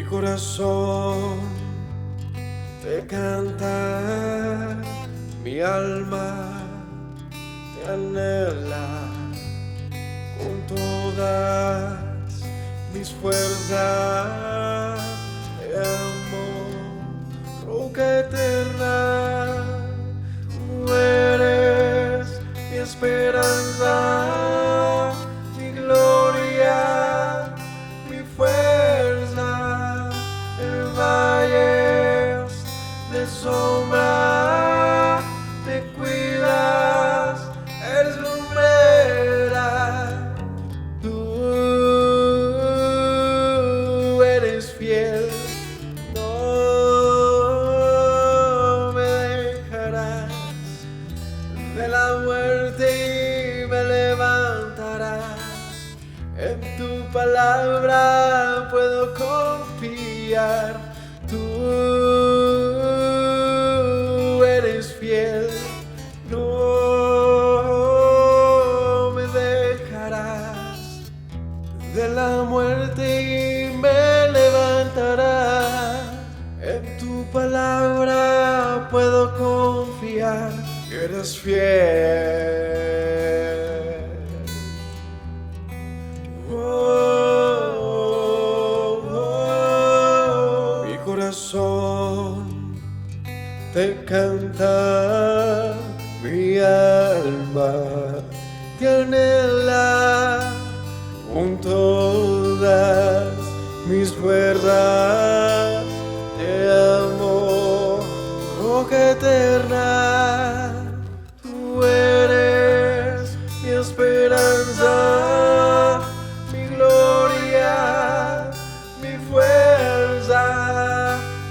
corazón te canta, mi alma te anhela con todas mis fuerzas. Te amo, roca eterna, tú eres mi esperanza, mi gloria, mi fuerza. En valles de sombra te cuidas, eres lumbrera. Tú eres fiel, no me dejarás. De la muerte y me levantarás. En tu palabra puedo confiar. Tú eres fiel, no me dejarás. De la muerte y me levantarás. En tu palabra puedo confiar. Eres fiel. Mi corazón te canta, mi alma te anhela con todas mis fuerzas. Te amo, roca eterna, tú eres mi esperanza, mi gloria, mi fuerza.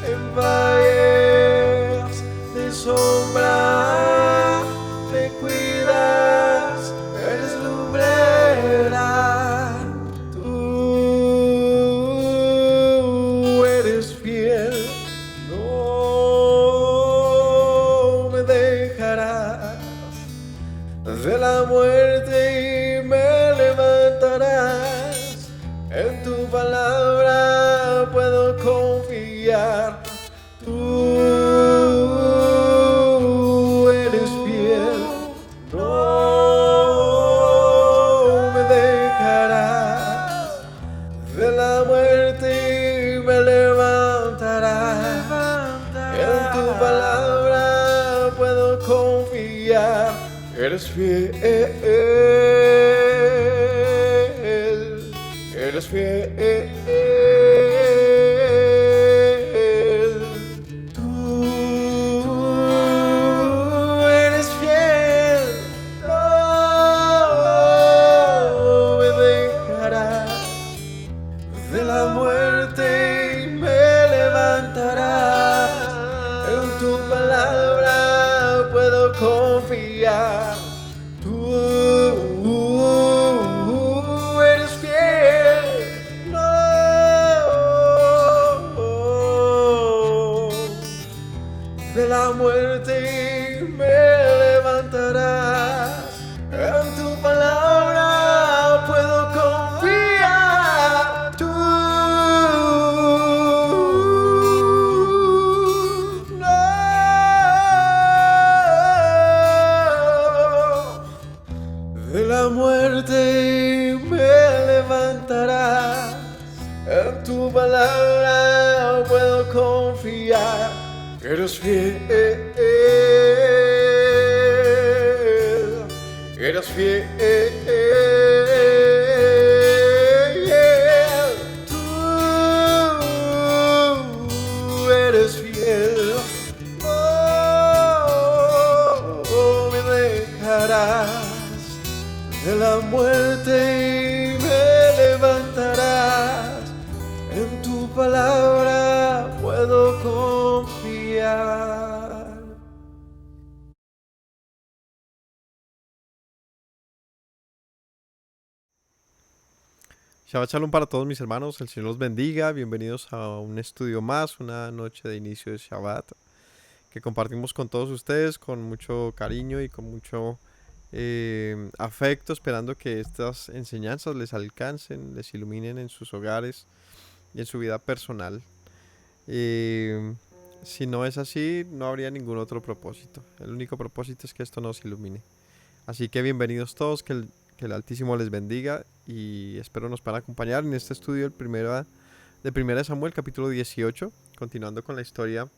En valles de sombra te cuidas, eres lumbrera. Tú eres fiel, no me dejarás. De la muerte y me levantarás. En tu palabra puedo confiar. Tú eres fiel, no me dejarás. De la muerte y me levantarás. En tu palabra puedo confiar. Eres fiel, eres fiel. Tú eres fiel, no me dejarás. De la muerte y me levantarás. En tu palabra puedo confiar. Tú eres fiel, no de la muerte me levantarás. En tu palabra puedo confiar. Tú no de la muerte me levantarás. En tu palabra puedo confiar. Eres fiel, eres fiel. Tú eres fiel, no me dejarás. De la muerte me levantarás. En tu palabra puedo confiar. Shabbat Shalom para todos mis hermanos, el Señor los bendiga, bienvenidos a un estudio más, una noche de inicio de Shabbat, que compartimos con todos ustedes con mucho cariño y con mucho afecto, esperando que estas enseñanzas les alcancen, les iluminen en sus hogares y en su vida personal. Eh, si no es así, no habría ningún otro propósito. El único propósito es que esto nos ilumine. Así que bienvenidos todos, que el Altísimo les bendiga y espero nos puedan acompañar en este estudio de Primera de Samuel, capítulo 18, continuando con la historia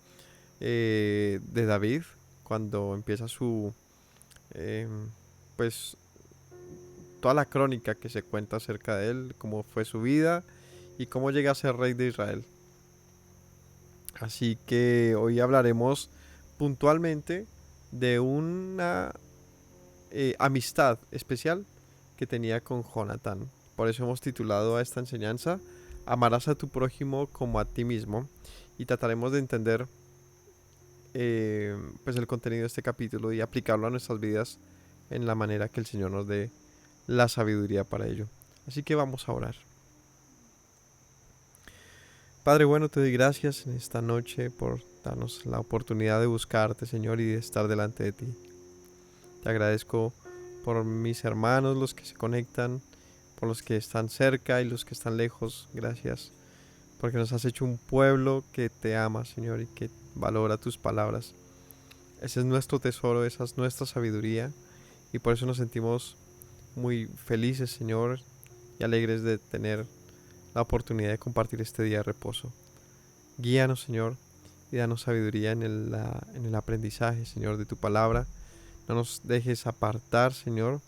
de David, cuando empieza eh, pues, toda la crónica que se cuenta acerca de él, cómo fue su vida y cómo llega a ser rey de Israel. Así que hoy hablaremos puntualmente de una amistad especial que tenía con Jonatán. Por eso hemos titulado a esta enseñanza Amarás a tu prójimo como a ti mismo, y trataremos de entender pues el contenido de este capítulo y aplicarlo a nuestras vidas en la manera que el Señor nos dé la sabiduría para ello. Así que vamos a orar. Padre bueno, te doy gracias en esta noche por darnos la oportunidad de buscarte, Señor, y de estar delante de ti. Te agradezco por mis hermanos, los que se conectan, por los que están cerca y los que están lejos. Gracias porque nos has hecho un pueblo que te ama, Señor, y que valora tus palabras. Ese es nuestro tesoro, esa es nuestra sabiduría, y por eso nos sentimos muy felices, Señor, y alegres de tener la oportunidad de compartir este día de reposo. Guíanos, Señor, y danos sabiduría en el aprendizaje, Señor, de tu palabra. No nos dejes apartar, Señor,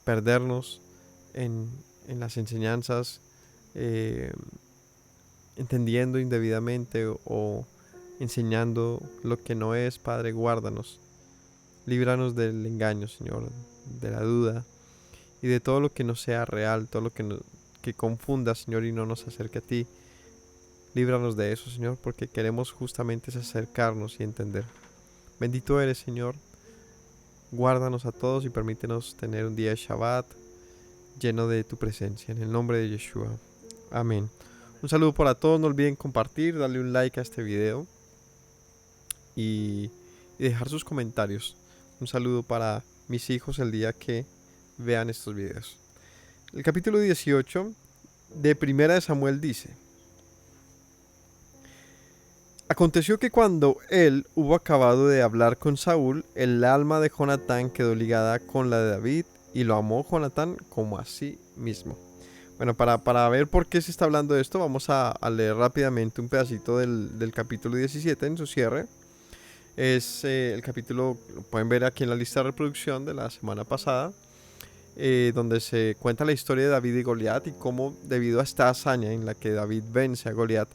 perdernos en las enseñanzas, entendiendo indebidamente o enseñando lo que no es. Padre, guárdanos. Líbranos del engaño, Señor, de la duda y de todo lo que no sea real, todo lo que confunda, Señor, y no nos acerque a ti. Líbranos de eso, Señor, porque queremos justamente acercarnos y entender. Bendito eres, Señor. Guárdanos a todos y permítenos tener un día de Shabbat lleno de tu presencia. En el nombre de Yeshua. Amén. Un saludo para todos. No olviden compartir, darle un like a este video y dejar sus comentarios. Un saludo para mis hijos el día que vean estos videos. El capítulo 18 de Primera de Samuel dice: Aconteció que cuando él hubo acabado de hablar con Saúl, el alma de Jonatán quedó ligada con la de David, y lo amó Jonatán como a sí mismo. Bueno, para ver por qué se está hablando de esto, vamos a leer rápidamente un pedacito del capítulo 17 en su cierre. Es el capítulo, lo pueden ver aquí en la lista de reproducción de la semana pasada, donde se cuenta la historia de David y Goliat y cómo, debido a esta hazaña en la que David vence a Goliat,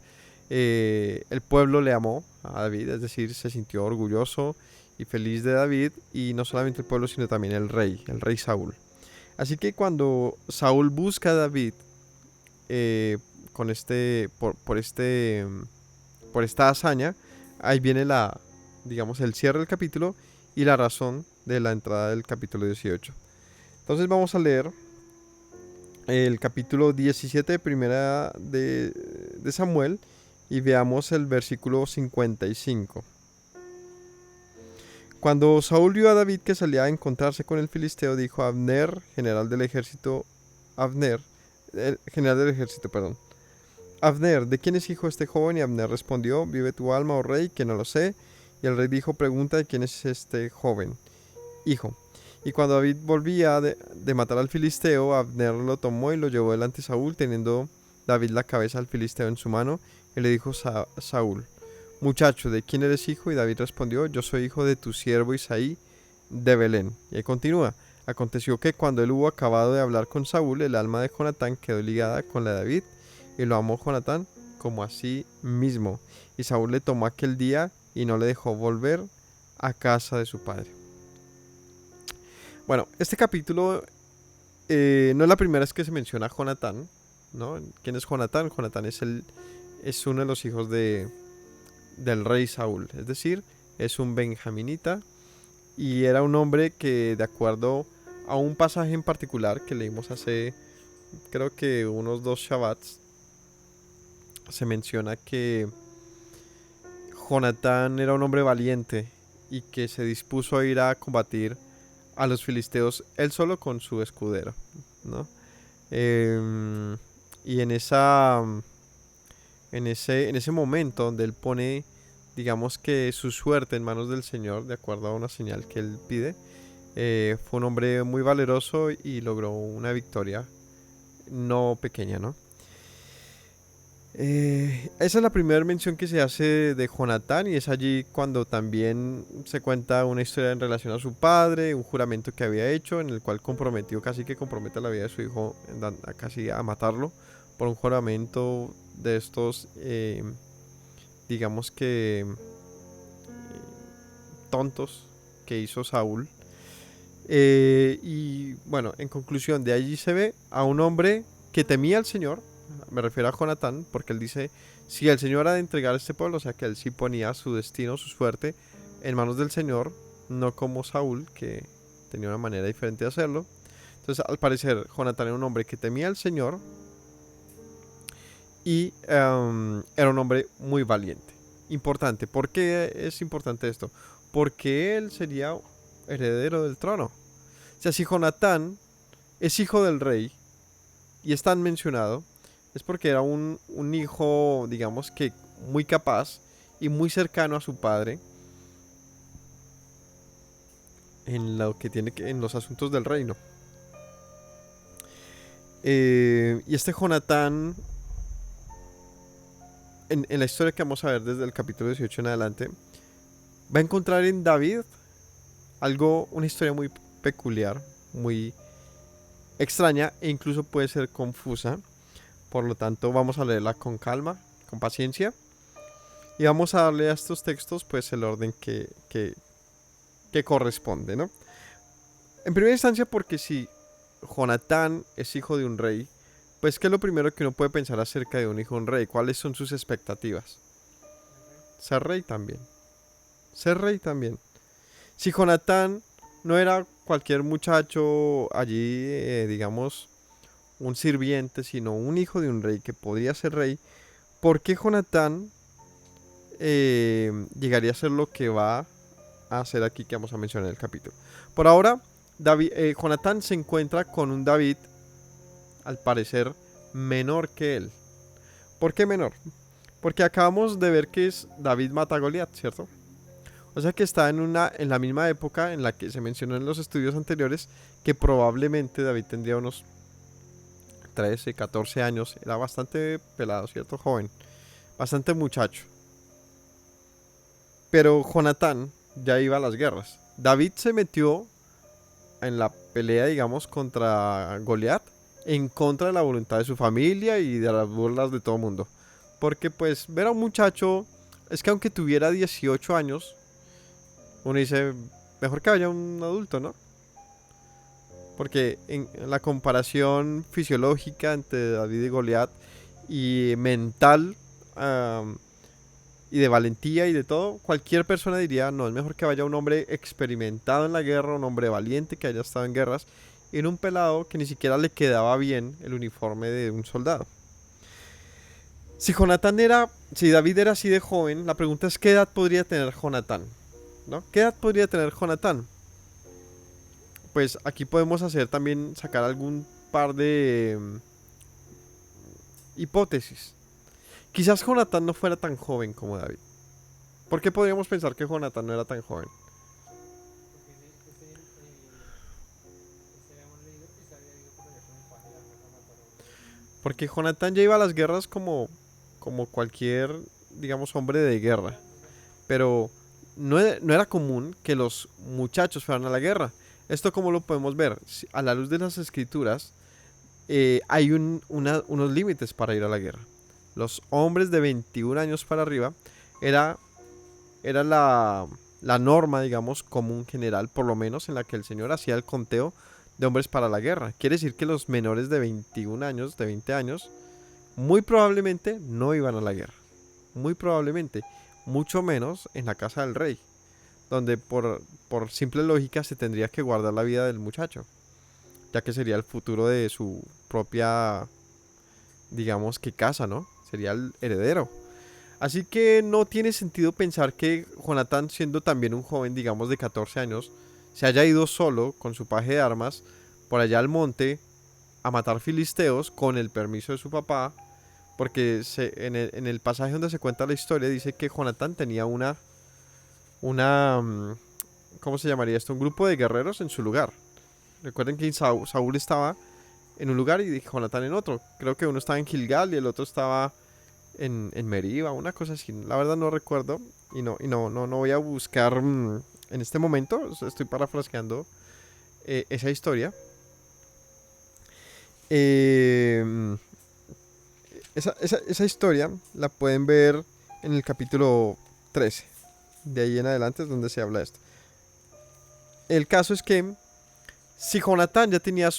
el pueblo le amó a David, es decir, se sintió orgulloso y feliz de David, y no solamente el pueblo, sino también el rey Saúl. Así que cuando Saúl busca a David por esta hazaña, ahí viene el cierre del capítulo y la razón de la entrada del capítulo 18. Entonces vamos a leer el capítulo 17 de Primera de Samuel y veamos el versículo 55. Cuando Saúl vio a David que salía a encontrarse con el filisteo, dijo a Abner, general del ejército, Abner, ¿de quién es hijo este joven? Y Abner respondió: vive tu alma, oh rey, que no lo sé. Y el rey dijo: pregunta de quién es este joven, hijo. Y cuando David volvía de matar al filisteo, Abner lo tomó y lo llevó delante de Saúl, teniendo David la cabeza del filisteo en su mano, y le dijo Saúl: muchacho, ¿de quién eres hijo? Y David respondió: yo soy hijo de tu siervo Isaí de Belén. Y ahí continúa: aconteció que cuando él hubo acabado de hablar con Saúl, el alma de Jonatán quedó ligada con la de David, y lo amó Jonatán como a sí mismo. Y Saúl le tomó aquel día y no le dejó volver a casa de su padre. Bueno, este capítulo no es la primera vez que se menciona a Jonatán, ¿no? ¿Quién es Jonatán? Jonatán es uno de los hijos del rey Saúl, es decir, es un benjaminita, y era un hombre que, de acuerdo a un pasaje en particular que leímos hace, creo que unos 2 Shabbats, se menciona que Jonatán era un hombre valiente y que se dispuso a ir a combatir a los filisteos él solo con su escudero, ¿no? Y en esa en ese momento donde él pone, digamos que su suerte en manos del Señor, de acuerdo a una señal que él pide, fue un hombre muy valeroso y logró una victoria no pequeña, ¿no? Esa es la primera mención que se hace de Jonatán, y es allí cuando también se cuenta una historia en relación a su padre, un juramento que había hecho en el cual comprometió, casi que compromete la vida de su hijo, casi a matarlo por un juramento de estos, digamos que tontos que hizo Saúl. Y bueno, en conclusión, de allí se ve a un hombre que temía al Señor. Me refiero a Jonatán, porque él dice, si el Señor ha de entregar a este pueblo, o sea que él sí ponía su destino, su suerte en manos del Señor, no como Saúl, que tenía una manera diferente de hacerlo. Entonces, al parecer, Jonatán era un hombre que temía al Señor y era un hombre muy valiente. Importante. ¿Por qué es importante esto? Porque él sería heredero del trono. O sea, si Jonatán es hijo del rey y es tan mencionado, es porque era un hijo, digamos que muy capaz y muy cercano a su padre en lo que tiene que en los asuntos del reino. Y este Jonatán, en la historia que vamos a ver desde el capítulo 18 en adelante, va a encontrar en David una historia muy peculiar, muy extraña e incluso puede ser confusa. Por lo tanto, vamos a leerla con calma, con paciencia, y vamos a darle a estos textos pues el orden que corresponde, ¿no? En primera instancia, porque si Jonatán es hijo de un rey, pues ¿qué es lo primero que uno puede pensar acerca de un hijo de un rey? ¿Cuáles son sus expectativas? Ser rey también. Ser rey también. Si Jonatán no era cualquier muchacho allí, digamos, un sirviente, sino un hijo de un rey que podría ser rey, ¿por qué Jonatán llegaría a ser lo que va a hacer aquí que vamos a mencionar en el capítulo? Por ahora, Jonatán se encuentra con un David, al parecer, menor que él. ¿Por qué menor? Porque acabamos de ver que David mata a Goliat, ¿cierto? O sea que está en la misma época en la que se mencionó en los estudios anteriores, que probablemente David tendría unos 13, 14 años. Era bastante pelado, ¿cierto? Joven. Bastante muchacho. Pero Jonatán ya iba a las guerras. David se metió en la pelea, digamos, contra Goliat, en contra de la voluntad de su familia y de las burlas de todo el mundo. Porque pues ver a un muchacho, es que aunque tuviera 18 años, uno dice, mejor que vaya un adulto, ¿no? Porque en la comparación fisiológica entre David y Goliat, y mental, y de valentía y de todo, cualquier persona diría, no, es mejor que vaya un hombre experimentado en la guerra, un hombre valiente que haya estado en guerras, y en un pelado que ni siquiera le quedaba bien el uniforme de un soldado. Si David era así de joven, la pregunta es, ¿qué edad podría tener Jonatán? ¿No? ¿Qué edad podría tener Jonatán? Pues aquí podemos sacar algún par de hipótesis. Quizás Jonatán no fuera tan joven como David. ¿Por qué podríamos pensar que Jonatán no era tan joven? Porque Jonatán ya iba a las guerras como cualquier, digamos, hombre de guerra. Pero no era común que los muchachos fueran a la guerra. Esto, ¿cómo lo podemos ver? A la luz de las escrituras, hay unos límites para ir a la guerra. Los hombres de 21 años para arriba era la norma, digamos, común general, por lo menos en la que el Señor hacía el conteo de hombres para la guerra. Quiere decir que los menores de 21 años, de 20 años, muy probablemente no iban a la guerra. Muy probablemente. Mucho menos en la casa del rey, donde por simple lógica se tendría que guardar la vida del muchacho, ya que sería el futuro de su propia, digamos que casa, ¿no? Sería el heredero. Así que no tiene sentido pensar que Jonatán, siendo también un joven, digamos de 14 años, se haya ido solo con su paje de armas por allá al monte a matar filisteos con el permiso de su papá, porque en el pasaje donde se cuenta la historia dice que Jonatán tenía una, ¿cómo se llamaría esto? Un grupo de guerreros en su lugar. Recuerden que Saúl estaba en un lugar y Jonatán en otro. Creo que uno estaba en Gilgal y el otro estaba en Meriba, una cosa así. La verdad no recuerdo y no voy a buscar en este momento. O sea, estoy parafraseando esa historia. Eh, esa historia la pueden ver en el capítulo 13. De ahí en adelante es donde se habla de esto. El caso es que si Jonatán ya tenía a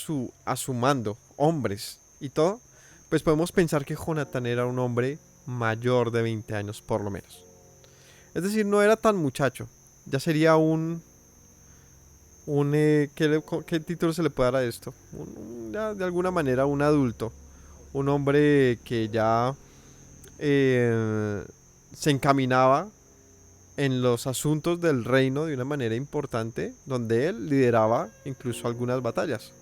su mando hombres y todo, pues podemos pensar que Jonatán era un hombre mayor de 20 años por lo menos. Es decir, no era tan muchacho. Ya sería ¿qué título se le puede dar a esto? Ya de alguna manera un adulto. Un hombre que ya eh, se encaminaba en los asuntos del reino de una manera importante, donde él lideraba incluso algunas batallas.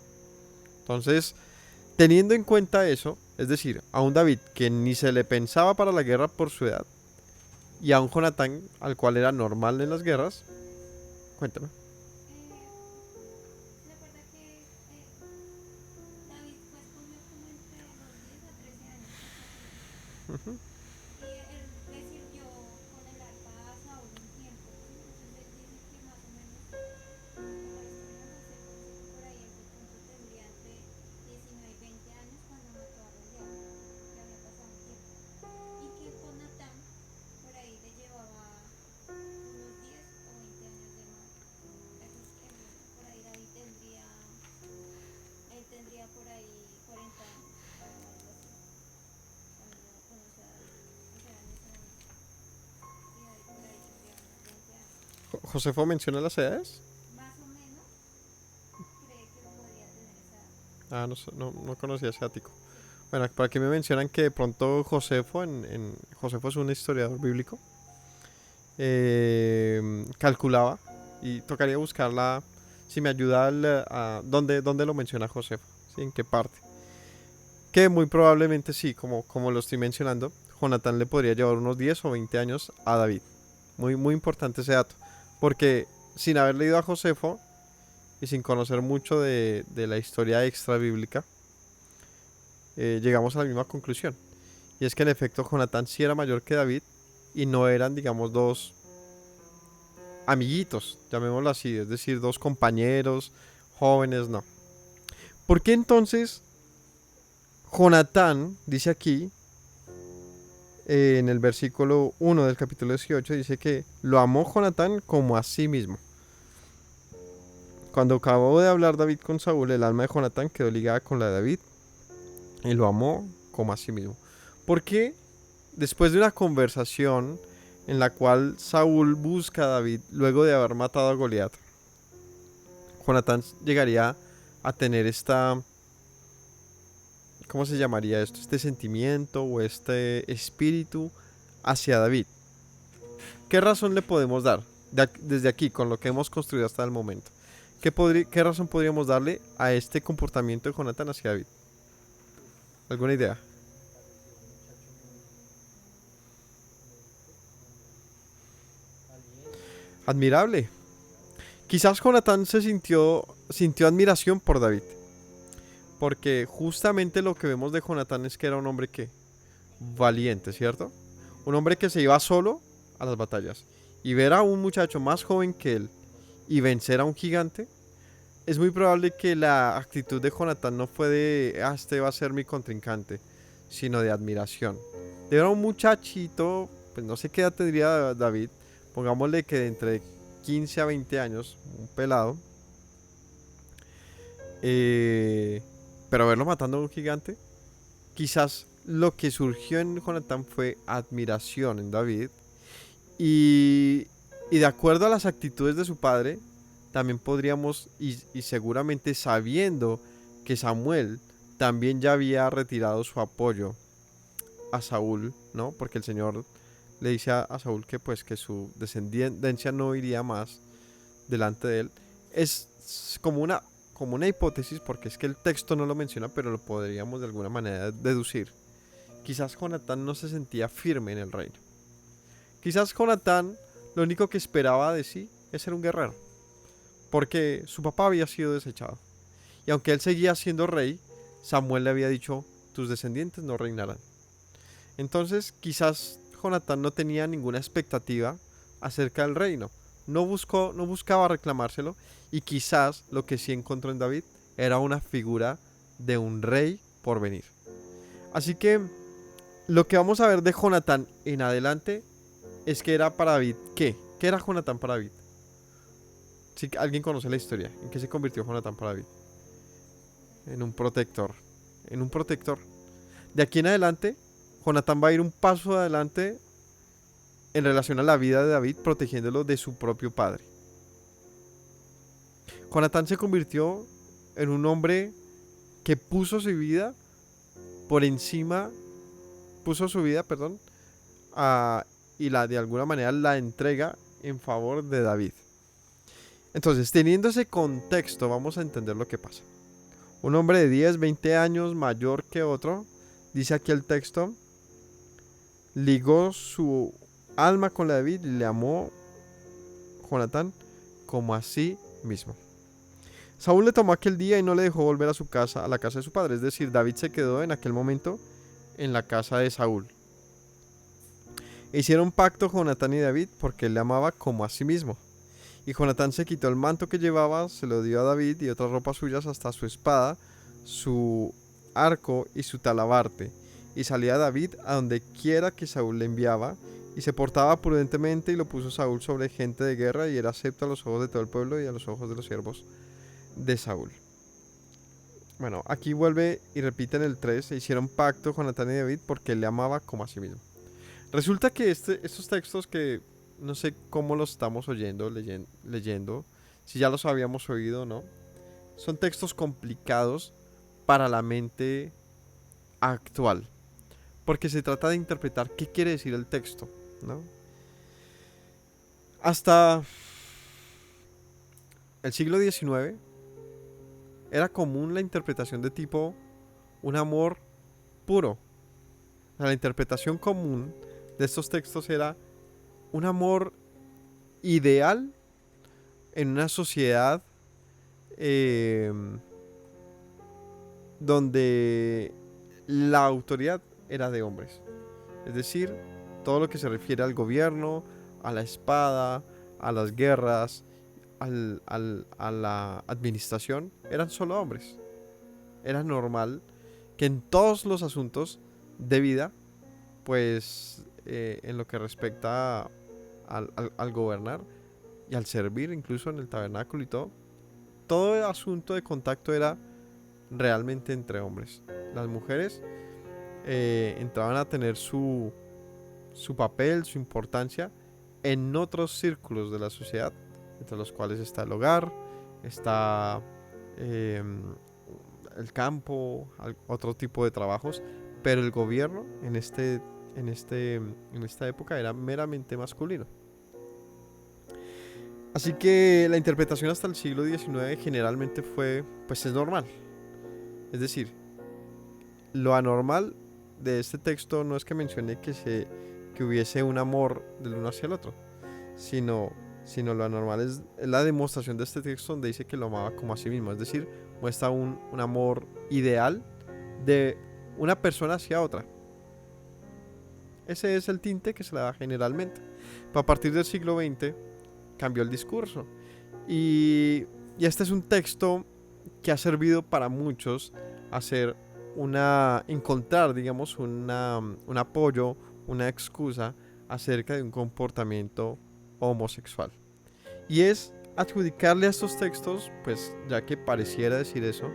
Entonces, teniendo en cuenta eso, es decir, a un David que ni se le pensaba para la guerra por su edad, y a un Jonatán al cual era normal en las guerras, cuéntame. Recuerda que David fue escogido como entre los 10 a 13 años, más o menos. Ujú. Y él le sirvió con el arpa a Saúl un tiempo, ¿sí? Entonces él dice que más o menos, por la historia de José, dice que por ahí él de pronto tendría entre 19 y 20 años cuando mató a Goliat, que había pasado un tiempo. Y que Jonatán por ahí le llevaba unos 10 o 20 años de más. Por ahí David tendría, él tendría por ahí 40 años o algo así, cuando conoce a David, o sea, en ese momento. Y David por ahí tendría unos 20 años. Josefo menciona las edades. Más o menos cree que podría tener esa edad. Ah, no conocía ese ático. Sí. Bueno, por aquí me mencionan que de pronto Josefo, Josefo es un historiador bíblico, calculaba, y tocaría buscarla, si me ayuda, ¿dónde lo menciona Josefo? ¿Sí? ¿En qué parte? Que muy probablemente sí, como lo estoy mencionando, Jonatán le podría llevar unos 10 o 20 años a David. Muy importante ese dato, porque sin haber leído a Josefo y sin conocer mucho de la historia extra bíblica, llegamos a la misma conclusión. Y es que en efecto Jonatán sí era mayor que David y no eran, digamos, dos amiguitos, llamémoslo así, es decir, dos compañeros jóvenes, no. ¿Por qué entonces Jonatán, dice aquí, en el versículo 1 del capítulo 18, dice que lo amó Jonatán como a sí mismo? Cuando acabó de hablar David con Saúl, el alma de Jonatán quedó ligada con la de David y lo amó como a sí mismo. ¿Por qué después de una conversación en la cual Saúl busca a David luego de haber matado a Goliat, Jonatán llegaría a tener ¿cómo se llamaría esto? Este sentimiento o este espíritu hacia David? ¿Qué razón le podemos dar desde aquí con lo que hemos construido hasta el momento? ¿Qué razón podríamos darle a este comportamiento de Jonatán hacia David? ¿Alguna idea? Admirable. Quizás Jonatán sintió admiración por David, porque justamente lo que vemos de Jonatán es que era un hombre que valiente, ¿cierto? Un hombre que se iba solo a las batallas, y ver a un muchacho más joven que él y vencer a un gigante, es muy probable que la actitud de Jonatán no fue de, este va a ser mi contrincante, sino de admiración. De ver a un muchachito, pues no sé qué edad tendría David, pongámosle que de entre 15 a 20 años, un pelado, pero verlo matando a un gigante, quizás lo que surgió en Jonatán fue admiración en David, y de acuerdo a las actitudes de su padre, también podríamos, y seguramente sabiendo que Samuel también ya había retirado su apoyo a Saúl, ¿no? Porque el Señor le dice a Saúl que pues que su descendencia no iría más delante de él. Es como una hipótesis, porque es que el texto no lo menciona, pero lo podríamos de alguna manera deducir, quizás Jonatán no se sentía firme en el reino. Quizás Jonatán lo único que esperaba de sí es ser un guerrero, porque su papá había sido desechado. Y aunque él seguía siendo rey, Samuel le había dicho, tus descendientes no reinarán. Entonces quizás Jonatán no tenía ninguna expectativa acerca del reino. No buscaba reclamárselo, y quizás lo que sí encontró en David era una figura de un rey por venir. Así que lo que vamos a ver de Jonatán en adelante es que era para David, ¿qué? ¿Qué era Jonatán para David? Si alguien conoce la historia, ¿en qué se convirtió Jonatán para David? En un protector. En un protector. De aquí en adelante, Jonatán va a ir un paso adelante en relación a la vida de David, protegiéndolo de su propio padre. Jonatán se convirtió en un hombre que puso su vida por encima, y de alguna manera la entrega en favor de David. Entonces, teniendo ese contexto, vamos a entender lo que pasa. Un hombre de 10, 20 años mayor que otro, dice aquí el texto, ligó su alma con la de David y le amó Jonatán como a sí mismo. Saúl le tomó aquel día y no le dejó volver a su casa, a la casa de su padre. Es decir, David se quedó en aquel momento en la casa de Saúl. Hicieron pacto Jonatán y David porque él le amaba como a sí mismo. Y Jonatán se quitó el manto que llevaba, se lo dio a David y otras ropas suyas, hasta su espada, su arco y su talabarte. Y salía David a donde quiera que Saúl le enviaba, y se portaba prudentemente, y lo puso Saúl sobre gente de guerra, y era acepto a los ojos de todo el pueblo y a los ojos de los siervos de Saúl. Bueno, aquí vuelve y repite en el 3, se hicieron pacto Jonatán y David porque él le amaba como a sí mismo. Resulta que estos textos, que no sé cómo los estamos leyendo, si ya los habíamos oído o no, son textos complicados para la mente actual, porque se trata de interpretar qué quiere decir el texto, ¿no? Hasta el siglo XIX era común la interpretación de tipo un amor puro. La interpretación común de estos textos era un amor ideal en una sociedad donde la autoridad era de hombres. Es decir, todo lo que se refiere al gobierno, a la espada, a las guerras, a la administración, eran solo hombres. Era normal que en todos los asuntos de vida, pues en lo que respecta al gobernar y al servir, incluso en el tabernáculo y todo el asunto de contacto era realmente entre hombres. Las mujeres entraban a tener su papel, su importancia en otros círculos de la sociedad, entre los cuales está el hogar, está el campo, otro tipo de trabajos, pero el gobierno en esta época era meramente masculino. Así que la interpretación hasta el siglo XIX generalmente es normal. Es decir, lo anormal de este texto no es que mencione que hubiese un amor del uno hacia el otro, sino lo anormal es la demostración de este texto, donde dice que lo amaba como a sí mismo. Es decir, muestra un amor ideal de una persona hacia otra. Ese es el tinte que se le da generalmente. Pero a partir del siglo XX cambió el discurso. Y este es un texto que ha servido para muchos encontrar, digamos, un apoyo, una excusa acerca de un comportamiento homosexual. Y es adjudicarle a estos textos, pues ya que pareciera decir eso,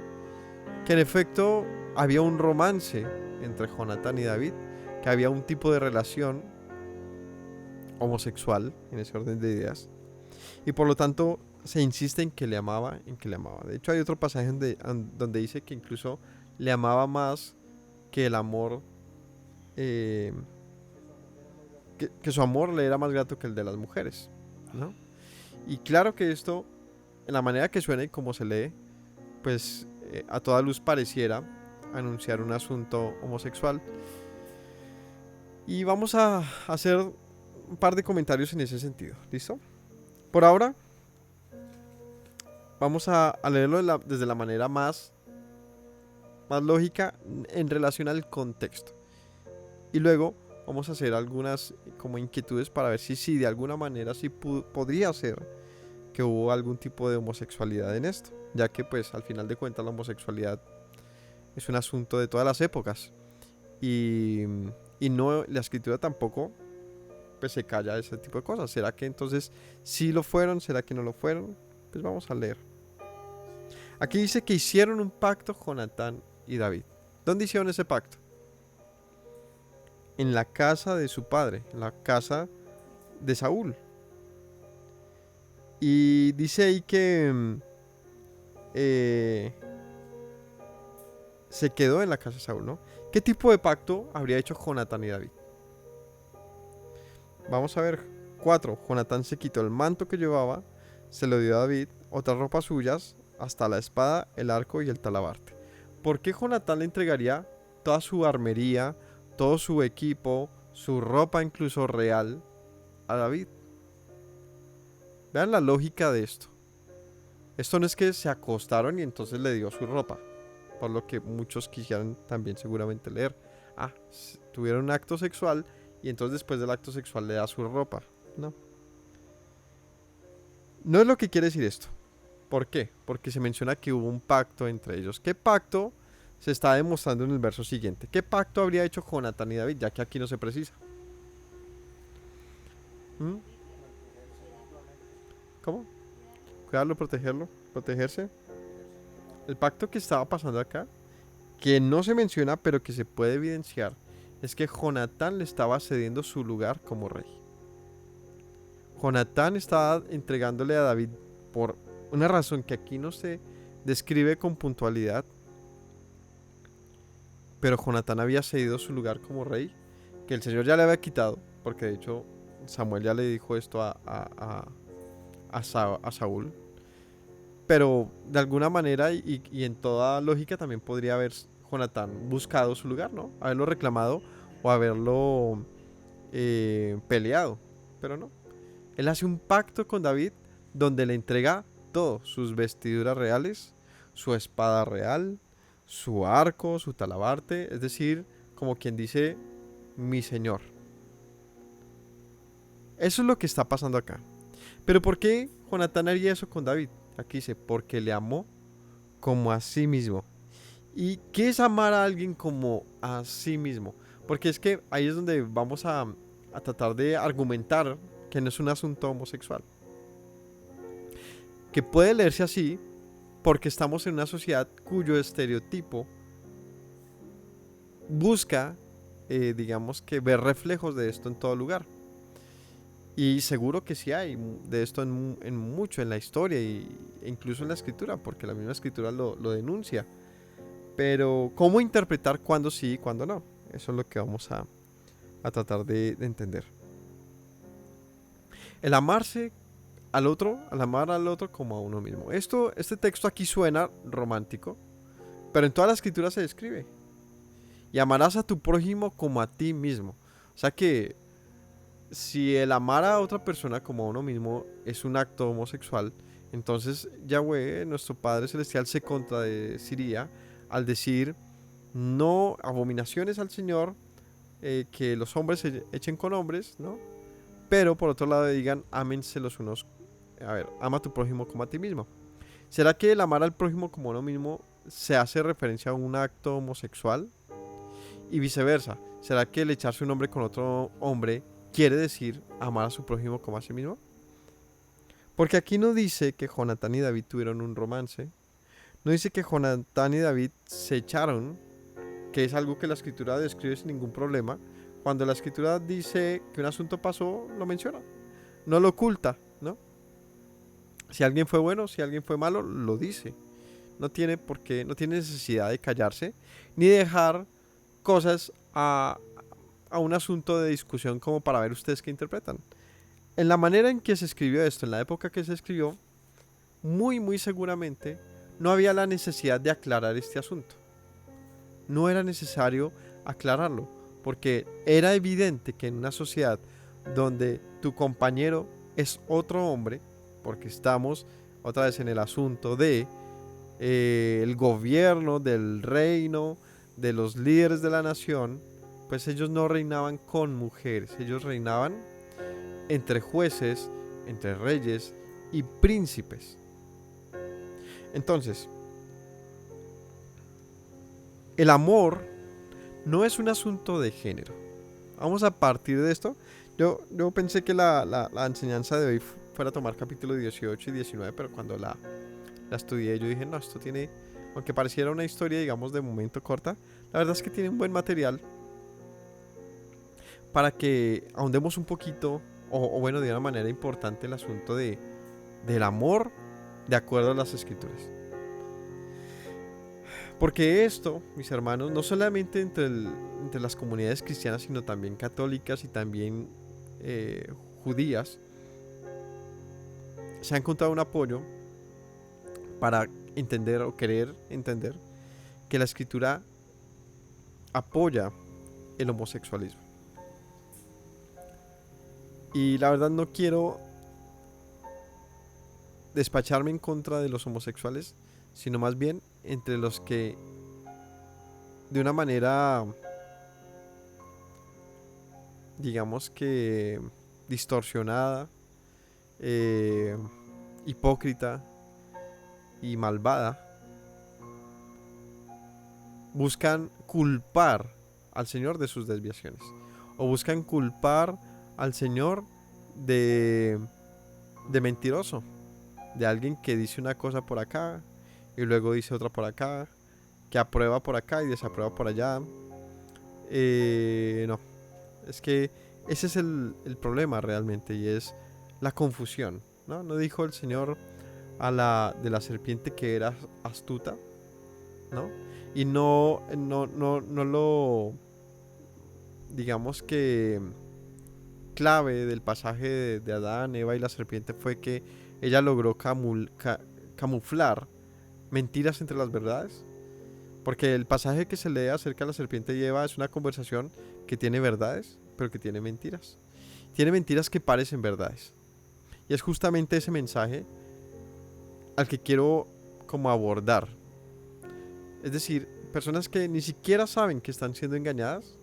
que en efecto había un romance entre Jonatán y David, que había un tipo de relación homosexual en ese orden de ideas, y por lo tanto se insiste en que le amaba. De hecho, hay otro pasaje donde dice que incluso le amaba más que el amor, que su amor le era más grato que el de las mujeres, ¿no? Y claro que esto, en la manera que suena y como se lee, pues a toda luz pareciera anunciar un asunto homosexual. Y vamos a hacer un par de comentarios en ese sentido. ¿Listo? Por ahora, vamos a leerlo desde la manera más lógica en relación al contexto. Y luego vamos a hacer algunas como inquietudes para ver si de alguna manera podría ser que hubo algún tipo de homosexualidad en esto, ya que pues al final de cuentas la homosexualidad es un asunto de todas las épocas y no, la escritura tampoco pues se calla ese tipo de cosas. ¿Será que entonces sí lo fueron? ¿Será que no lo fueron? Pues vamos a leer. Aquí dice que hicieron un pacto Jonatán y David. ¿Dónde hicieron ese pacto? En la casa de su padre, en la casa de Saúl. Y dice ahí que se quedó en la casa de Saúl, ¿no? ¿Qué tipo de pacto habría hecho Jonatán y David? Vamos a ver. 4. Jonatán se quitó el manto que llevaba, se lo dio a David, otras ropas suyas, hasta la espada, el arco y el talabarte. ¿Por qué Jonatán le entregaría toda su armería, todo su equipo, su ropa incluso real a David? Vean la lógica de esto. Esto no es que se acostaron y entonces le dio su ropa, por lo que muchos quisieran también seguramente leer. Tuvieron un acto sexual y entonces después del acto sexual le da su ropa. No. No es lo que quiere decir esto. ¿Por qué? Porque se menciona que hubo un pacto entre ellos. ¿Qué pacto se está demostrando en el verso siguiente? ¿Qué pacto habría hecho Jonatán y David? Ya que aquí no se precisa. ¿Cómo? Cuidarlo, protegerlo, protegerse. El pacto que estaba pasando acá, que no se menciona, pero que se puede evidenciar, es que Jonatán le estaba cediendo su lugar como rey. Jonatán estaba entregándole a David por una razón que aquí no se describe con puntualidad, pero Jonatán había cedido su lugar como rey, que el Señor ya le había quitado, porque de hecho Samuel ya le dijo esto a Saúl. Pero de alguna manera y en toda lógica también podría haber Jonatán buscado su lugar, ¿no? Haberlo reclamado o haberlo peleado, pero no. Él hace un pacto con David donde le entrega todo, sus vestiduras reales, su espada real, su arco, su talabarte, es decir, como quien dice, mi señor. Eso es lo que está pasando acá. Pero ¿por qué Jonatán haría eso con David? Aquí dice, porque le amó como a sí mismo. ¿Y qué es amar a alguien como a sí mismo? Porque es que ahí es donde vamos a tratar de argumentar que no es un asunto homosexual. Que puede leerse así porque estamos en una sociedad cuyo estereotipo busca, digamos que ver reflejos de esto en todo lugar. Y seguro que sí hay de esto en mucho en la historia e incluso en la escritura, porque la misma escritura lo denuncia. Pero ¿cómo interpretar cuándo sí y cuándo no? Eso es lo que vamos a tratar de entender. El amarse al otro, al amar al otro como a uno mismo. Este texto aquí suena romántico, pero en toda la escritura se describe. Y amarás a tu prójimo como a ti mismo. O sea que si el amar a otra persona como a uno mismo es un acto homosexual, entonces Yahweh, nuestro Padre Celestial, se contradeciría al decir no abominaciones al Señor, que los hombres se echen con hombres, ¿no? Pero por otro lado digan ámense los unos. A ver, ama a tu prójimo como a ti mismo. ¿Será que el amar al prójimo como a uno mismo se hace referencia a un acto homosexual? Y viceversa, ¿será que el echarse un hombre con otro hombre quiere decir amar a su prójimo como a sí mismo? Porque aquí no dice que Jonatán y David tuvieron un romance. No dice que Jonatán y David se echaron, que es algo que la escritura describe sin ningún problema. Cuando la escritura dice que un asunto pasó, lo menciona. No lo oculta, ¿no? Si alguien fue bueno, si alguien fue malo, lo dice. No tiene por qué, no tiene necesidad de callarse, ni dejar cosas a un asunto de discusión como para ver ustedes qué interpretan. En la manera en que se escribió esto, en la época que se escribió, muy seguramente no había la necesidad de aclarar este asunto. No era necesario aclararlo, porque era evidente que en una sociedad donde tu compañero es otro hombre, porque estamos otra vez en el asunto de el gobierno, del reino, de los líderes de la nación, pues ellos no reinaban con mujeres, ellos reinaban entre jueces, entre reyes y príncipes. Entonces, el amor no es un asunto de género. Vamos a partir de esto. Yo pensé que la enseñanza de hoy fuera a tomar capítulo 18 y 19, pero cuando la estudié yo dije, no, esto tiene, aunque pareciera una historia, digamos, de momento corta, la verdad es que tiene un buen material para que ahondemos un poquito, o bueno, de una manera importante, el asunto del amor de acuerdo a las escrituras. Porque esto, mis hermanos, no solamente entre las comunidades cristianas, sino también católicas y también judías, se ha encontrado un apoyo para entender o querer entender que la escritura apoya el homosexualismo. Y la verdad no quiero despacharme en contra de los homosexuales, sino más bien entre los que de una manera, digamos que distorsionada, hipócrita y malvada, buscan culpar al Señor de sus desviaciones, o buscan culpar al Señor de mentiroso, de alguien que dice una cosa por acá y luego dice otra por acá, que aprueba por acá y desaprueba por allá. No, es que ese es el problema realmente, y es la confusión, ¿no? ¿No dijo el Señor de la serpiente que era astuta, ¿no? Y no lo, digamos que clave del pasaje de Adán, Eva y la serpiente fue que ella logró camuflar mentiras entre las verdades, porque el pasaje que se lee acerca de la serpiente y Eva es una conversación que tiene verdades, pero que tiene mentiras que parecen verdades, y es justamente ese mensaje al que quiero como abordar. Es decir, personas que ni siquiera saben que están siendo engañadas,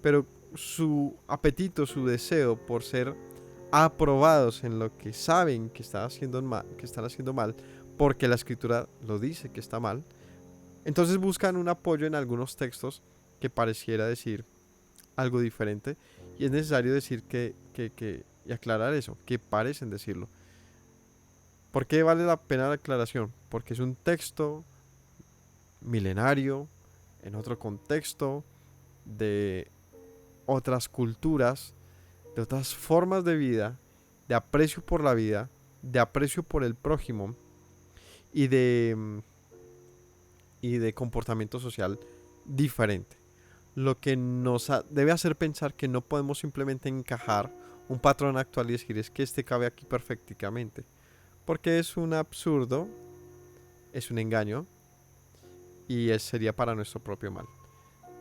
pero su apetito, su deseo por ser aprobados en lo que saben que están haciendo mal, porque la escritura lo dice que está mal, entonces buscan un apoyo en algunos textos que pareciera decir algo diferente, y es necesario decir y aclarar eso, que parecen decirlo. ¿Por qué vale la pena la aclaración? Porque es un texto milenario, en otro contexto, de otras culturas, de otras formas de vida, de aprecio por la vida, de aprecio por el prójimo y de comportamiento social diferente. Lo que nos debe hacer pensar que no podemos simplemente encajar un patrón actual y decir es que este cabe aquí perfectamente, porque es un absurdo, es un engaño y sería para nuestro propio mal.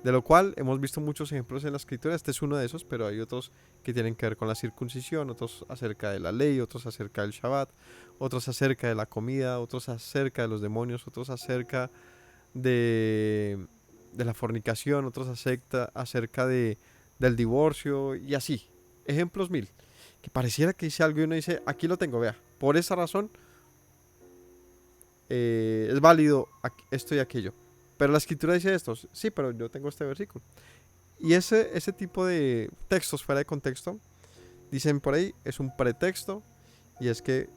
De lo cual hemos visto muchos ejemplos en la escritura. Este es uno de esos, pero hay otros que tienen que ver con la circuncisión, otros acerca de la ley, otros acerca del Shabbat, otros acerca de la comida, otros acerca de los demonios, otros acerca de la fornicación, otros acerca del divorcio, y así. Ejemplos mil. Que pareciera que dice algo y uno dice, aquí lo tengo, vea. Por esa razón es válido esto y aquello. Pero la escritura dice esto, sí, pero yo tengo este versículo. Y ese tipo de textos fuera de contexto, dicen por ahí, es un pretexto. Y es que,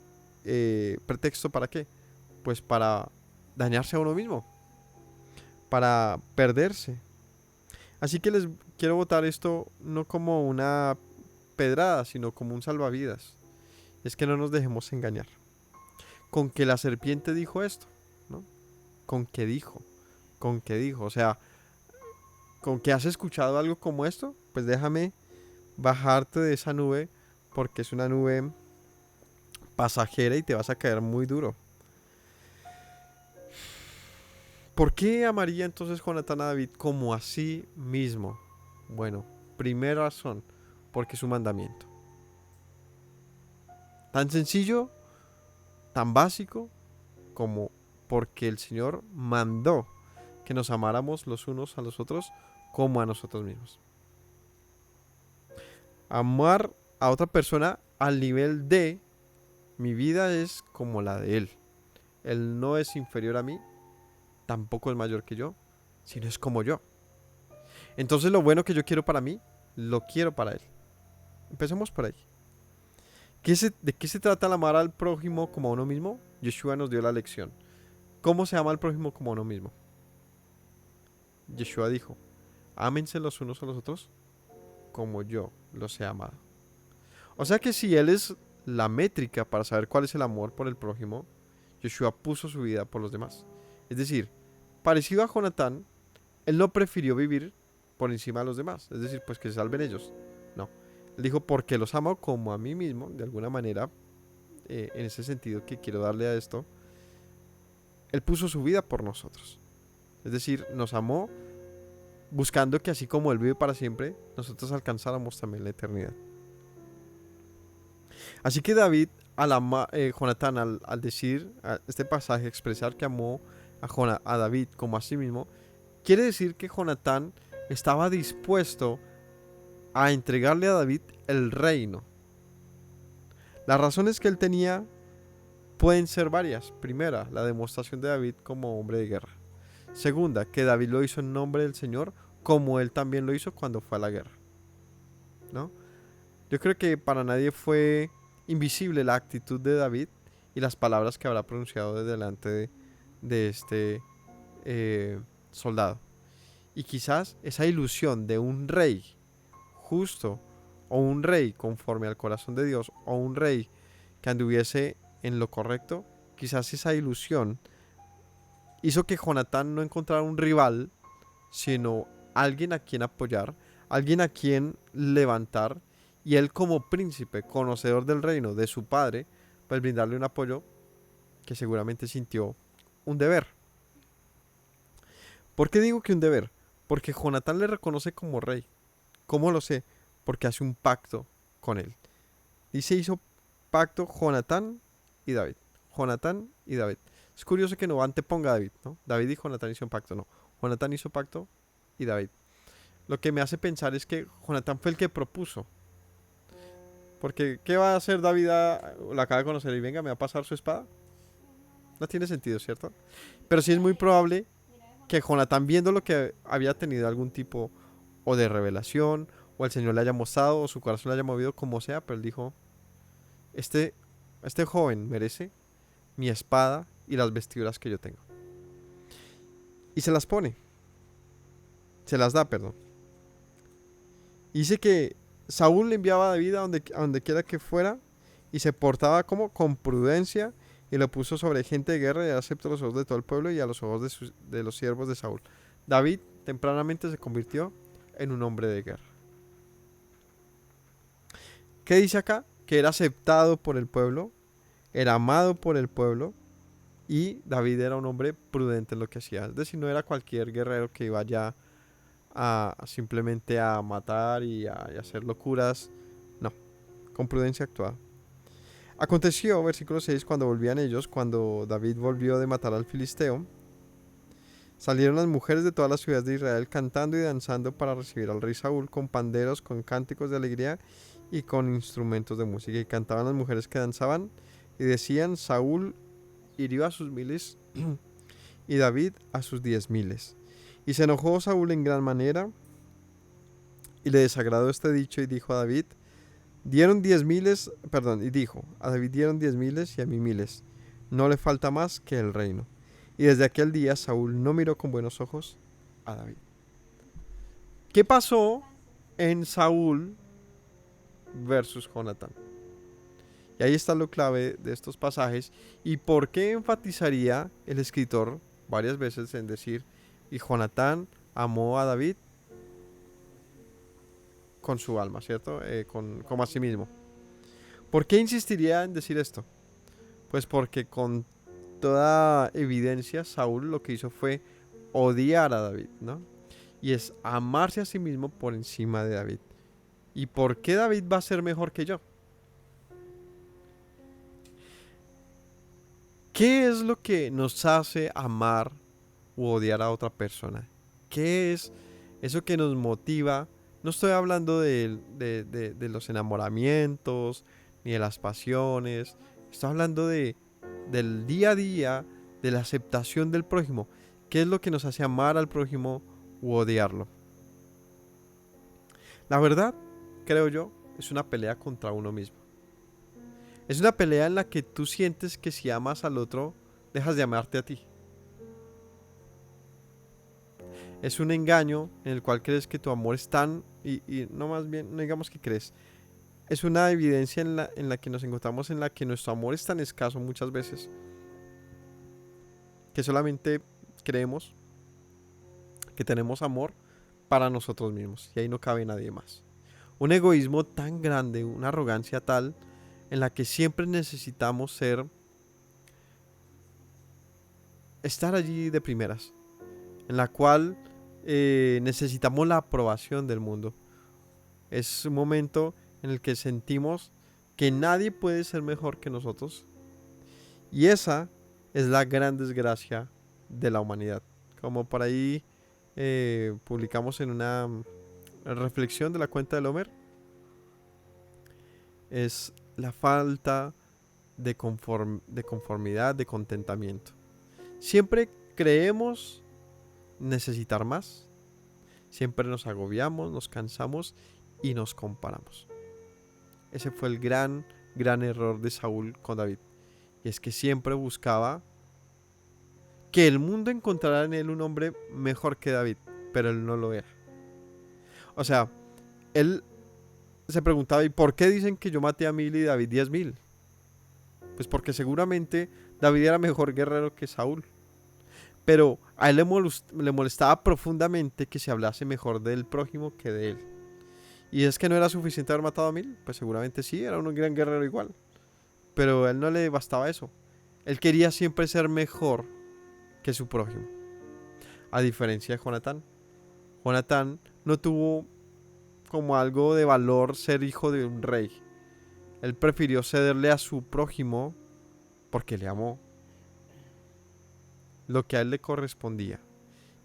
¿pretexto para qué? Pues para dañarse a uno mismo, para perderse. Así que les quiero botar esto no como una pedrada, sino como un salvavidas. Es que no nos dejemos engañar. Con que la serpiente dijo esto, ¿no? Con que dijo, o sea, con que has escuchado algo como esto, pues déjame bajarte de esa nube, porque es una nube pasajera y te vas a caer muy duro. ¿Por qué amaría entonces Jonatán a David como así mismo? Bueno, primera razón, porque es un mandamiento. Tan sencillo, tan básico, como porque el Señor mandó que nos amáramos los unos a los otros como a nosotros mismos. Amar a otra persona al nivel de mi vida es como la de Él. Él no es inferior a mí, tampoco es mayor que yo, sino es como yo. Entonces lo bueno que yo quiero para mí, lo quiero para Él. Empecemos por ahí. ¿De qué se trata el amar al prójimo como a uno mismo? Yeshua nos dio la lección. ¿Cómo se ama al prójimo como a uno mismo? Yeshua dijo, ámense los unos a los otros como yo los he amado. O sea que si Él es la métrica para saber cuál es el amor por el prójimo, Yeshua puso su vida por los demás. Es decir, parecido a Jonatán, Él no prefirió vivir por encima de los demás. Es decir, pues que se salven ellos. No. Él dijo, porque los amo como a mí mismo, de alguna manera, en ese sentido que quiero darle a esto, Él puso su vida por nosotros. Es decir, nos amó buscando que así como Él vive para siempre, nosotros alcanzáramos también la eternidad. Así que David, Jonatán, al decir este pasaje, expresar que amó a David como a sí mismo, quiere decir que Jonatán estaba dispuesto a entregarle a David el reino. Las razones que él tenía pueden ser varias. Primera, la demostración de David como hombre de guerra. Segunda, que David lo hizo en nombre del Señor, como él también lo hizo cuando fue a la guerra, ¿no? Yo creo que para nadie fue invisible la actitud de David y las palabras que habrá pronunciado delante de este soldado. Y quizás esa ilusión de un rey justo, o un rey conforme al corazón de Dios, o un rey que anduviese en lo correcto, quizás esa ilusión hizo que Jonatán no encontrara un rival, sino alguien a quien apoyar, alguien a quien levantar, y él como príncipe, conocedor del reino de su padre, pues brindarle un apoyo que seguramente sintió un deber. ¿Por qué digo que un deber? Porque Jonatán le reconoce como rey. ¿Cómo lo sé? Porque hace un pacto con él. Dice, hizo pacto Jonatán y David. Jonatán y David. Es curioso que no anteponga a David, ¿no? David y Jonatán hicieron pacto, no. Jonatán hizo pacto y David. Lo que me hace pensar es que Jonatán fue el que propuso. Porque, ¿qué va a hacer David? La acaba de conocer y venga, ¿me va a pasar su espada? No tiene sentido, ¿cierto? Pero sí es muy probable que Jonatán, viendo lo que había tenido algún tipo o de revelación, o el Señor le haya mostrado, o su corazón le haya movido, como sea, pero él dijo, este joven merece mi espada y las vestiduras que yo tengo. Y se las pone. Se las da, perdón. Y dice que Saúl le enviaba a David a donde quiera que fuera, y se portaba como con prudencia, y lo puso sobre gente de guerra, y aceptó los ojos de todo el pueblo y a los ojos de los siervos de Saúl. David tempranamente se convirtió en un hombre de guerra. ¿Qué dice acá? Que era aceptado por el pueblo, era amado por el pueblo, y David era un hombre prudente en lo que hacía. Es decir, no era cualquier guerrero que iba ya simplemente a matar y a hacer locuras. No, con prudencia actuaba. Aconteció, versículo 6, cuando volvían ellos, cuando David volvió de matar al filisteo, salieron las mujeres de todas las ciudades de Israel cantando y danzando para recibir al rey Saúl, con panderos, con cánticos de alegría y con instrumentos de música. Y cantaban las mujeres que danzaban y decían, Saúl hirió a sus miles y David a sus 10,000. Y se enojó Saúl en gran manera y le desagradó este dicho y dijo a David, y dijo, a David dieron 10,000 y a mí 1,000. No le falta más que el reino. Y desde aquel día Saúl no miró con buenos ojos a David. ¿Qué pasó en Saúl versus Jonatán? Y ahí está lo clave de estos pasajes. ¿Y por qué enfatizaría el escritor varias veces en decir, y Jonatán amó a David con su alma, ¿cierto? Como a sí mismo. ¿Por qué insistiría en decir esto? Pues porque con toda evidencia Saúl lo que hizo fue odiar a David, ¿no? y es amarse a sí mismo por encima de David. ¿Y por qué David va a ser mejor que yo? ¿Qué es lo que nos hace amar u odiar a otra persona? ¿Qué es eso que nos motiva? No estoy hablando de los enamoramientos ni de las pasiones. Estoy hablando del día a día, de la aceptación del prójimo. ¿Qué es lo que nos hace amar al prójimo u odiarlo? La verdad, creo yo, es una pelea contra uno mismo. Es una pelea en la que tú sientes que si amas al otro, dejas de amarte a ti. Es un engaño en el cual crees que tu amor es tan, y no más bien, no digamos que crees, es una evidencia en la que nos encontramos, en la que nuestro amor es tan escaso muchas veces, que solamente creemos que tenemos amor para nosotros mismos, y ahí no cabe nadie más. Un egoísmo tan grande, una arrogancia tal, en la que siempre necesitamos estar allí de primeras, en la cual necesitamos la aprobación del mundo. Es un momento en el que sentimos que nadie puede ser mejor que nosotros, y esa es la gran desgracia de la humanidad. Como por ahí publicamos en una reflexión de la cuenta del Homer, es la falta de conformidad, de contentamiento. Siempre creemos necesitar más, siempre nos agobiamos, nos cansamos y nos comparamos. Ese fue el gran error de Saúl con David. Y es que siempre buscaba que el mundo encontrara en él un hombre mejor que David, pero él no lo era. O sea, él se preguntaba, ¿y por qué dicen que yo maté a 1000 y David 10,000? Pues porque seguramente David era mejor guerrero que Saúl. Pero a él le molestaba profundamente que se hablase mejor del prójimo que de él. ¿Y es que no era suficiente haber matado a 1000? Pues seguramente sí, era un gran guerrero igual. Pero a él no le bastaba eso. Él quería siempre ser mejor que su prójimo. A diferencia de Jonatán. Jonatán no tuvo como algo de valor ser hijo de un rey. Él prefirió cederle a su prójimo porque le amó lo que a él le correspondía.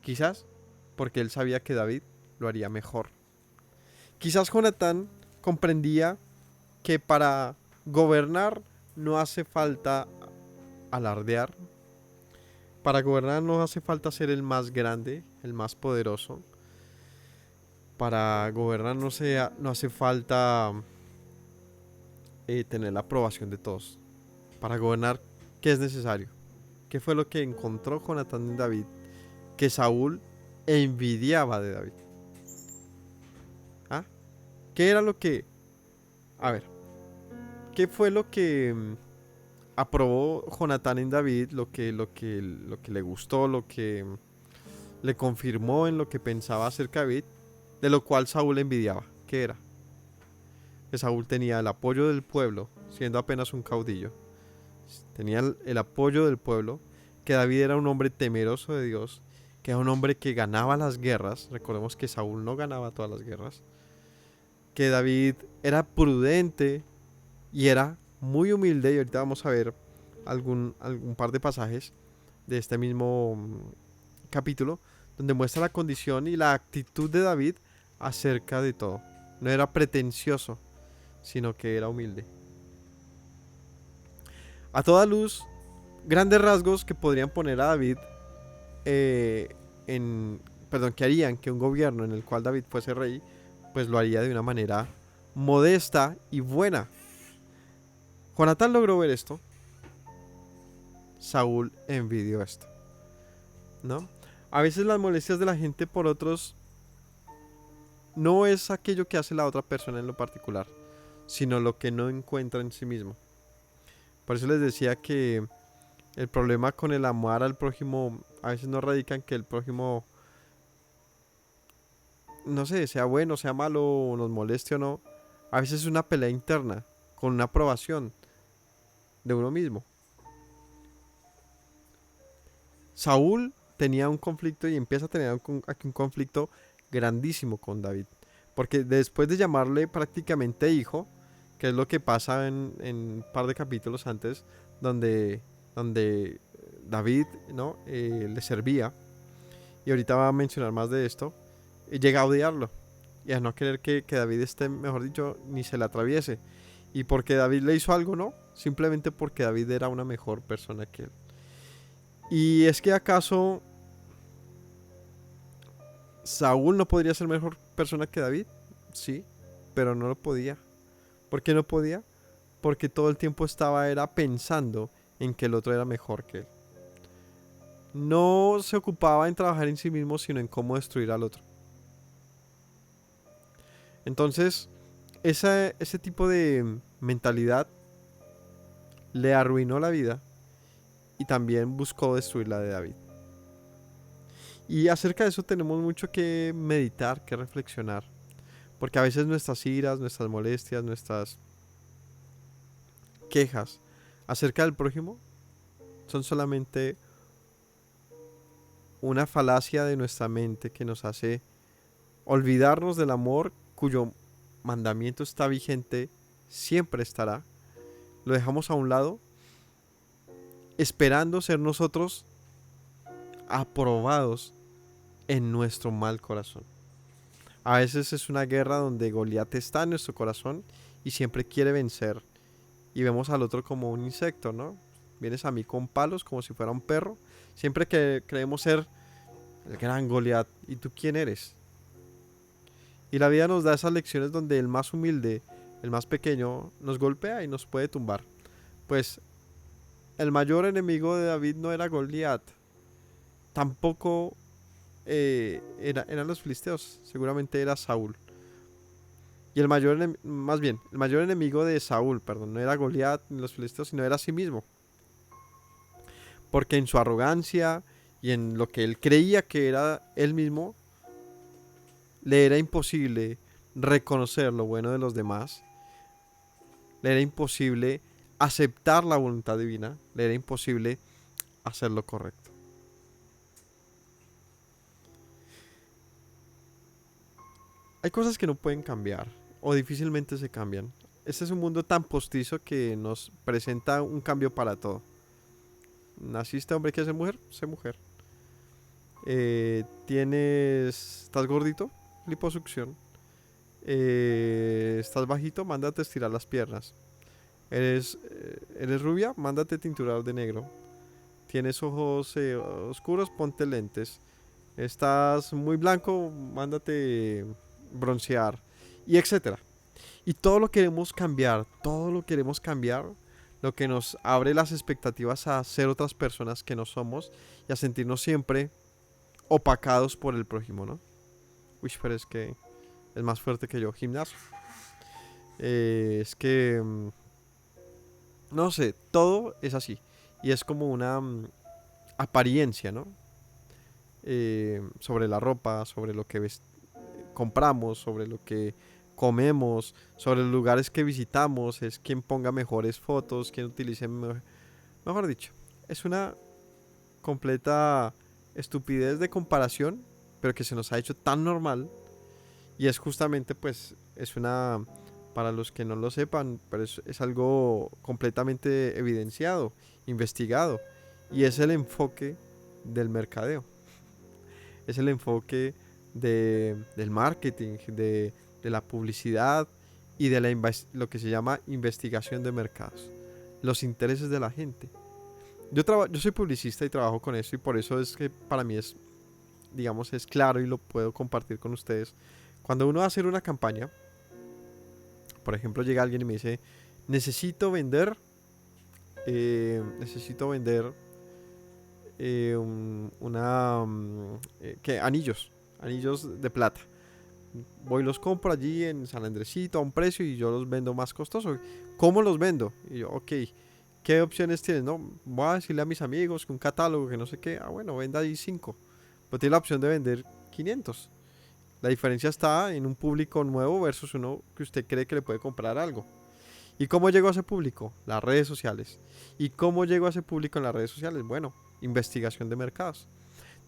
Quizás porque él sabía que David lo haría mejor. Quizás Jonatán comprendía que para gobernar no hace falta alardear. Para gobernar no hace falta ser el más grande, el más poderoso. Para gobernar no hace falta tener la aprobación de todos. Para gobernar, ¿qué es necesario? ¿Qué fue lo que encontró Jonatán en David? Que Saúl envidiaba de David. ¿Ah? ¿Qué era lo que... A ver, ¿qué fue lo que aprobó Jonatán en David? Lo que le gustó, lo que le confirmó en lo que pensaba acerca de David, de lo cual Saúl envidiaba. ¿Qué era? Que Saúl tenía el apoyo del pueblo, siendo apenas un caudillo. Tenía el apoyo del pueblo, que David era un hombre temeroso de Dios, que era un hombre que ganaba las guerras. Recordemos que Saúl no ganaba todas las guerras. Que David era prudente y era muy humilde, y ahorita vamos a ver algún par de pasajes de este mismo capítulo, donde muestra la condición y la actitud de David acerca de todo. No era pretencioso, sino que era humilde. A toda luz, grandes rasgos que podrían poner a David que harían que un gobierno en el cual David fuese rey, pues lo haría de una manera modesta y buena. Jonatán logró ver esto. Saúl envidió esto, ¿no? A veces las molestias de la gente por otros no es aquello que hace la otra persona en lo particular, sino lo que no encuentra en sí mismo. Por eso les decía que el problema con el amar al prójimo a veces no radica en que el prójimo, no sé, sea bueno, sea malo, nos moleste o no. A veces es una pelea interna, con una aprobación de uno mismo. Saúl tenía un conflicto y empieza a tener aquí un conflicto grandísimo con David. Porque después de llamarle prácticamente hijo, que es lo que pasa en un par de capítulos antes, donde David, ¿no? Le servía, y ahorita va a mencionar más de esto, llega a odiarlo y a no querer que David esté, mejor dicho, ni se le atraviese. Y porque David le hizo algo, no, simplemente porque David era una mejor persona que él. Y es que acaso Saúl no podría ser mejor persona que David, sí, pero no lo podía. ¿Por qué no podía? Porque todo el tiempo era pensando en que el otro era mejor que él. No se ocupaba en trabajar en sí mismo, sino en cómo destruir al otro. Entonces, ese tipo de mentalidad le arruinó la vida y también buscó destruir la de David. Y acerca de eso tenemos mucho que meditar, que reflexionar. Porque a veces nuestras iras, nuestras molestias, nuestras quejas acerca del prójimo son solamente una falacia de nuestra mente que nos hace olvidarnos del amor cuyo mandamiento está vigente, siempre estará. Lo dejamos a un lado, esperando ser nosotros aprobados en nuestro mal corazón. A veces es una guerra donde Goliat está en nuestro corazón y siempre quiere vencer. Y vemos al otro como un insecto, ¿no? Vienes a mí con palos como si fuera un perro. Siempre que creemos ser el gran Goliat. ¿Y tú quién eres? Y la vida nos da esas lecciones donde el más humilde, el más pequeño, nos golpea y nos puede tumbar. Pues el mayor enemigo de David no era Goliat. Tampoco eran los filisteos. Seguramente era Saúl. Y el mayor enemigo de Saúl, perdón, no era Goliat ni los filisteos, sino era sí mismo. Porque en su arrogancia y en lo que él creía que era él mismo, le era imposible reconocer lo bueno de los demás. Le era imposible aceptar la voluntad divina. Le era imposible hacer lo correcto. Hay cosas que no pueden cambiar o difícilmente se cambian. Este es un mundo tan postizo que nos presenta un cambio para todo. Naciste hombre, ¿quieres ser mujer? Sé mujer. ¿Estás gordito? Liposucción. ¿Estás bajito? Mándate estirar las piernas. ¿Eres rubia? Mándate tinturar de negro. ¿Tienes ojos oscuros? Ponte lentes. ¿Estás muy blanco? Mándate broncear. Y etcétera. Y todo lo queremos cambiar. Todo lo queremos cambiar. Lo que nos abre las expectativas a ser otras personas que no somos y a sentirnos siempre opacados por el prójimo, ¿no? Uy, pero es que es más fuerte que yo. Gimnasio. Es que no sé, todo es así. Y es como una apariencia, ¿no? Sobre la ropa, sobre lo que compramos, sobre lo que comemos, sobre los lugares que visitamos, es quien ponga mejores fotos, quien utilice mejor dicho, es una completa estupidez de comparación, pero que se nos ha hecho tan normal. Y es justamente, pues, para los que no lo sepan, pero es algo completamente evidenciado, investigado, y es el enfoque del mercadeo, es el enfoque del marketing, de la publicidad y de lo que se llama investigación de mercados, los intereses de la gente. Yo soy publicista y trabajo con eso, y por eso es que para mí es claro y lo puedo compartir con ustedes. Cuando uno va a hacer una campaña, por ejemplo, llega alguien y me dice, necesito vender anillos de plata. Voy y los compro allí en San Andresito a un precio y yo los vendo más costoso. ¿Cómo los vendo? Y yo, ok, ¿qué opciones tienes? No, voy a decirle a mis amigos que un catálogo, que no sé qué. Bueno, venda ahí 5. Pero tiene la opción de vender 500. La diferencia está en un público nuevo versus uno que usted cree que le puede comprar algo. ¿Y cómo llegó a ese público? Las redes sociales. ¿Y cómo llegó a ese público en las redes sociales? Bueno, investigación de mercados.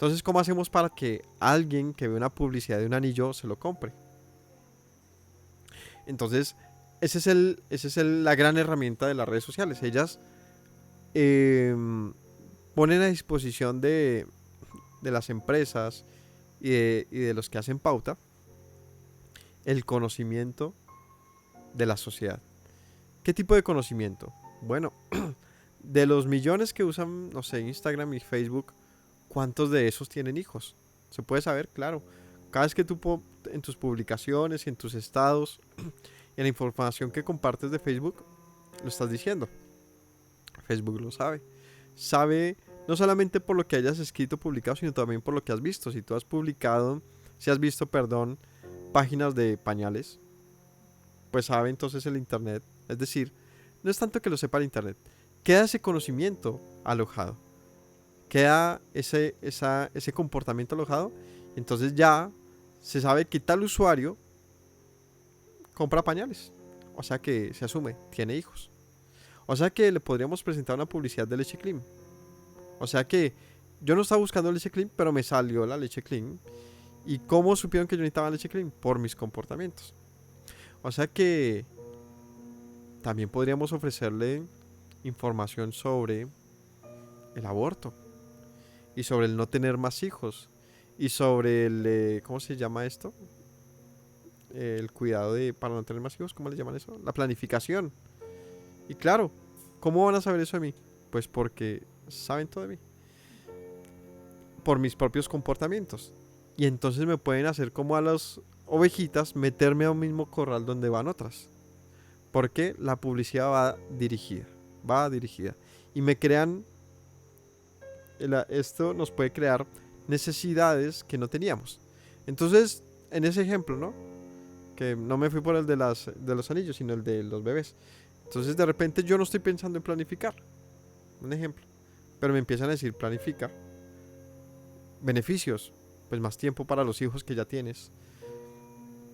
Entonces, ¿cómo hacemos para que alguien que ve una publicidad de un anillo se lo compre? Entonces, la gran herramienta de las redes sociales. Ellas ponen a disposición de las empresas y de los que hacen pauta el conocimiento de la sociedad. ¿Qué tipo de conocimiento? Bueno, de los millones que usan, no sé, Instagram y Facebook, ¿cuántos de esos tienen hijos? Se puede saber, claro. Cada vez que tú en tus publicaciones y en tus estados y en la información que compartes de Facebook, lo estás diciendo. Facebook lo sabe. Sabe no solamente por lo que hayas escrito, publicado, sino también por lo que has visto. Si tú has publicado, si has visto, perdón, páginas de pañales, pues sabe entonces el internet. Es decir, no es tanto que lo sepa el internet, queda ese conocimiento alojado, queda ese comportamiento alojado. Entonces ya se sabe que tal usuario compra pañales, o sea que se asume, tiene hijos, o sea que le podríamos presentar una publicidad de leche Clean, o sea que yo no estaba buscando leche Clean, pero me salió la leche Clean. ¿Y cómo supieron que yo necesitaba leche Clean? Por mis comportamientos. O sea que también podríamos ofrecerle información sobre el aborto y sobre el no tener más hijos y sobre el ¿cómo se llama esto? El cuidado para no tener más hijos, ¿cómo le llaman eso? La planificación. Y claro, ¿cómo van a saber eso de mí? Pues porque saben todo de mí, por mis propios comportamientos. Y entonces me pueden hacer como a las ovejitas, meterme a un mismo corral donde van otras. Porque la publicidad va dirigida. Y me crean, esto nos puede crear necesidades que no teníamos. Entonces, en ese ejemplo, ¿no? Que no me fui por el de los anillos, sino el de los bebés. Entonces, de repente yo no estoy pensando en planificar. Un ejemplo. Pero me empiezan a decir, planifica. Beneficios. Pues más tiempo para los hijos que ya tienes.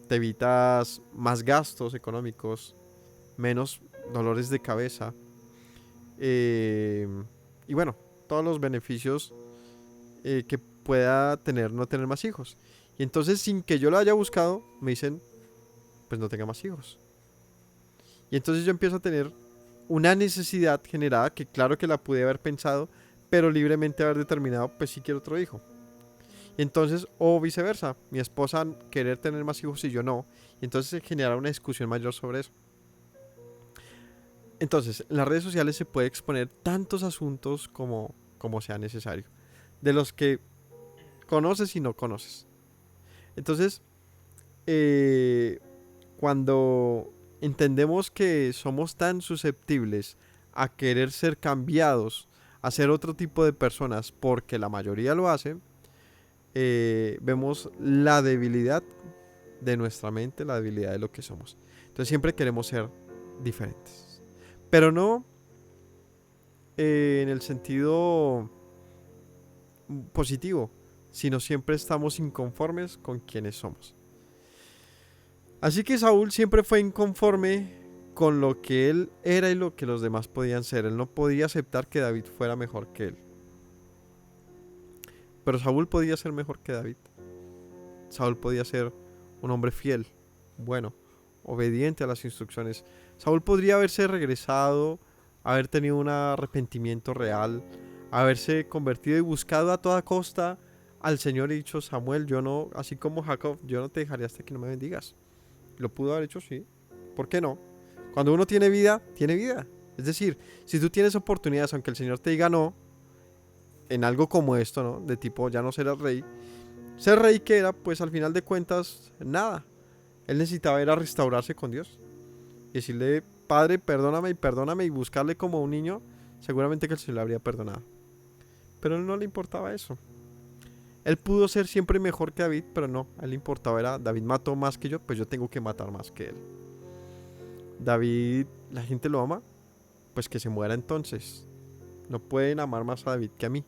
Te evitas más gastos económicos, menos dolores de cabeza. Y bueno, todos los beneficios que pueda tener no tener más hijos. Y entonces, sin que yo lo haya buscado, me dicen, pues no tenga más hijos. Y entonces yo empiezo a tener una necesidad generada que claro que la pude haber pensado, pero libremente haber determinado, pues sí quiero otro hijo. Y entonces, o viceversa, mi esposa querer tener más hijos y yo no. Y entonces se genera una discusión mayor sobre eso. Entonces, en las redes sociales se puede exponer tantos asuntos como sea necesario, de los que conoces y no conoces. Entonces, cuando entendemos que somos tan susceptibles a querer ser cambiados, a ser otro tipo de personas, porque la mayoría lo hace, vemos la debilidad de nuestra mente, la debilidad de lo que somos. Entonces siempre queremos ser diferentes, pero no en el sentido positivo, sino siempre estamos inconformes con quienes somos. Así que Saúl siempre fue inconforme con lo que él era y lo que los demás podían ser. Él no podía aceptar que David fuera mejor que él. Pero Saúl podía ser mejor que David. Saúl podía ser un hombre fiel, bueno, obediente a las instrucciones. Saúl podría haberse regresado, haber tenido un arrepentimiento real, haberse convertido y buscado a toda costa al Señor y dicho, Samuel, yo no, así como Jacob, yo no te dejaré hasta que no me bendigas. Lo pudo haber hecho, sí. ¿Por qué no? Cuando uno tiene vida, tiene vida. Es decir, si tú tienes oportunidades, aunque el Señor te diga no, en algo como esto, ¿no? De tipo, ya no serás rey. Ser rey que era, pues al final de cuentas, nada. Él necesitaba ir a restaurarse con Dios. Y decirle, Padre, perdóname y buscarle como un niño, seguramente que el Señor le habría perdonado. Pero a él no le importaba eso. Él pudo ser siempre mejor que David, pero no, a él le importaba era, David mató más que yo, pues yo tengo que matar más que él. David, la gente lo ama, pues que se muera entonces. No pueden amar más a David que a mí.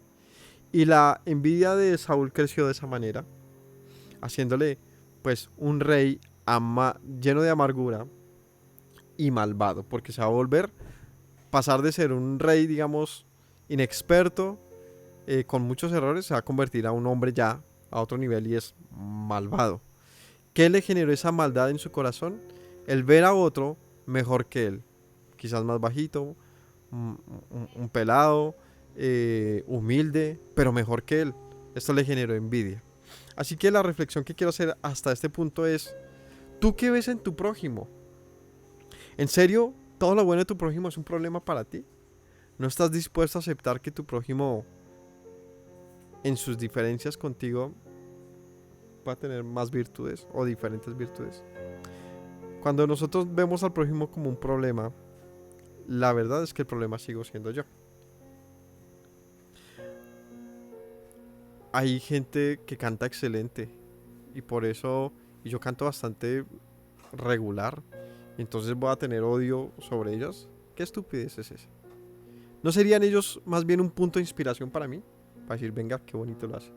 Y la envidia de Saúl creció de esa manera, haciéndole pues un rey lleno de amargura y malvado, porque se va a pasar de ser un rey, digamos, inexperto, con muchos errores, se va a convertir a un hombre ya a otro nivel y es malvado. ¿Qué le generó esa maldad en su corazón? El ver a otro mejor que él, quizás más bajito, un pelado, humilde, pero mejor que él. Esto le generó envidia. Así que la reflexión que quiero hacer hasta este punto es: ¿tú qué ves en tu prójimo? ¿En serio todo lo bueno de tu prójimo es un problema para ti? ¿No estás dispuesto a aceptar que tu prójimo, en sus diferencias contigo, va a tener más virtudes o diferentes virtudes? Cuando nosotros vemos al prójimo como un problema, la verdad es que el problema sigo siendo yo. Hay gente que canta excelente y por eso yo canto bastante regular, y entonces voy a tener odio sobre ellos. ¿Qué estupidez es esa? ¿No serían ellos más bien un punto de inspiración para mí? Para decir, venga, qué bonito lo hace.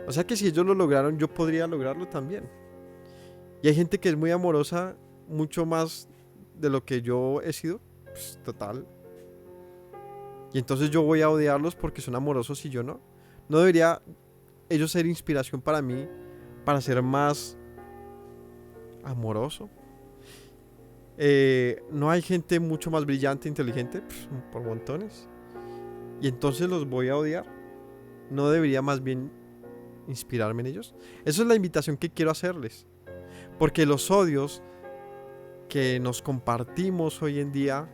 O sea que si ellos lo lograron, yo podría lograrlo también. Y hay gente que es muy amorosa, mucho más de lo que yo he sido. Pues, total. Y entonces yo voy a odiarlos porque son amorosos y yo no. ¿No debería ellos ser inspiración para mí, para ser más amoroso? ¿No hay gente mucho más brillante, inteligente? Pues, por montones. Y entonces los voy a odiar. ¿No debería más bien inspirarme en ellos? Esa es la invitación que quiero hacerles. Porque los odios que nos compartimos hoy en día,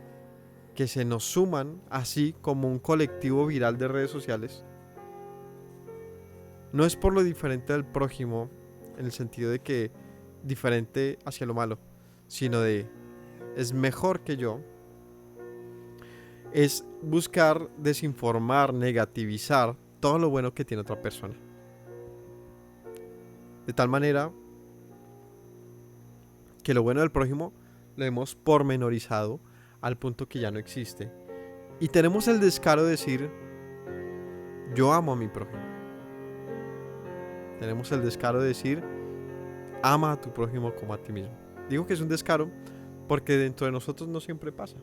que se nos suman así como un colectivo viral de redes sociales, no es por lo diferente del prójimo, en el sentido de que diferente hacia lo malo, sino de es mejor que yo. Es buscar desinformar, negativizar todo lo bueno que tiene otra persona. De tal manera que lo bueno del prójimo lo hemos pormenorizado al punto que ya no existe. Y tenemos el descaro de decir, yo amo a mi prójimo. Tenemos el descaro de decir, ama a tu prójimo como a ti mismo. Digo que es un descaro porque dentro de nosotros no siempre pasa.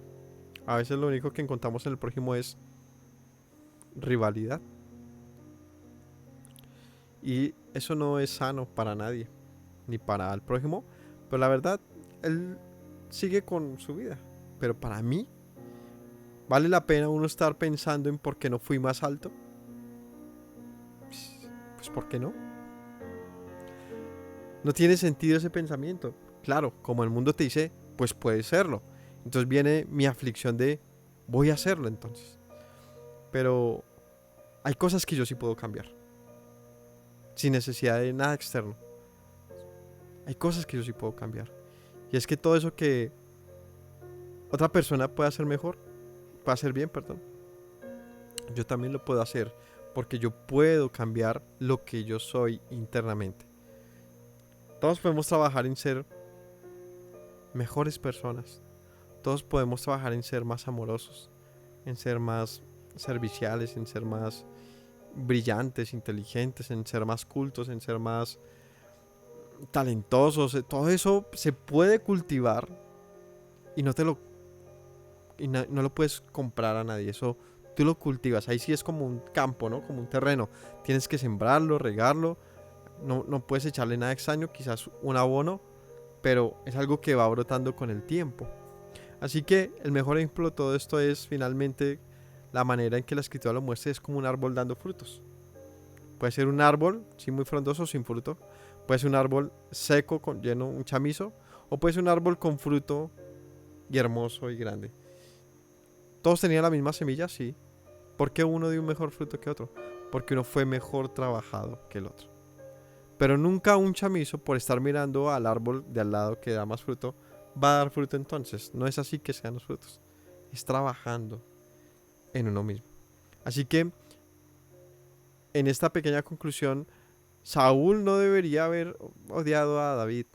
A veces lo único que encontramos en el prójimo es rivalidad. Y eso no es sano para nadie, ni para el prójimo. Pero la verdad, él sigue con su vida. Pero para mí, ¿vale la pena uno estar pensando en por qué no fui más alto? Pues ¿por qué no? No tiene sentido ese pensamiento. Claro, como el mundo te dice, pues puedes serlo. Entonces viene mi aflicción de, voy a hacerlo entonces. Pero hay cosas que yo sí puedo cambiar. Sin necesidad de nada externo. Hay cosas que yo sí puedo cambiar. Y es que todo eso que otra persona puede hacer mejor, puede hacer bien, perdón, yo también lo puedo hacer. Porque yo puedo cambiar lo que yo soy internamente. Todos podemos trabajar en ser mejores personas. Todos podemos trabajar en ser más amorosos, en ser más serviciales, en ser más brillantes, inteligentes, en ser más cultos, en ser más talentosos. Todo eso se puede cultivar y no lo puedes comprar a nadie. Eso tú lo cultivas. Ahí sí es como un campo, ¿no? Como un terreno. Tienes que sembrarlo, regarlo. No puedes echarle nada extraño, quizás un abono, pero es algo que va brotando con el tiempo. Así que el mejor ejemplo de todo esto es finalmente la manera en que la escritura lo muestra. Es como un árbol dando frutos. Puede ser un árbol, sí, muy frondoso, sin fruto. Puede ser un árbol seco, lleno, un chamizo. O puede ser un árbol con fruto y hermoso y grande. ¿Todos tenían la misma semilla? Sí. ¿Por qué uno dio un mejor fruto que otro? Porque uno fue mejor trabajado que el otro. Pero nunca un chamizo, por estar mirando al árbol de al lado que da más fruto, va a dar fruto entonces. No es así que sean los frutos. Es trabajando en uno mismo. Así que, en esta pequeña conclusión, Saúl no debería haber odiado a David.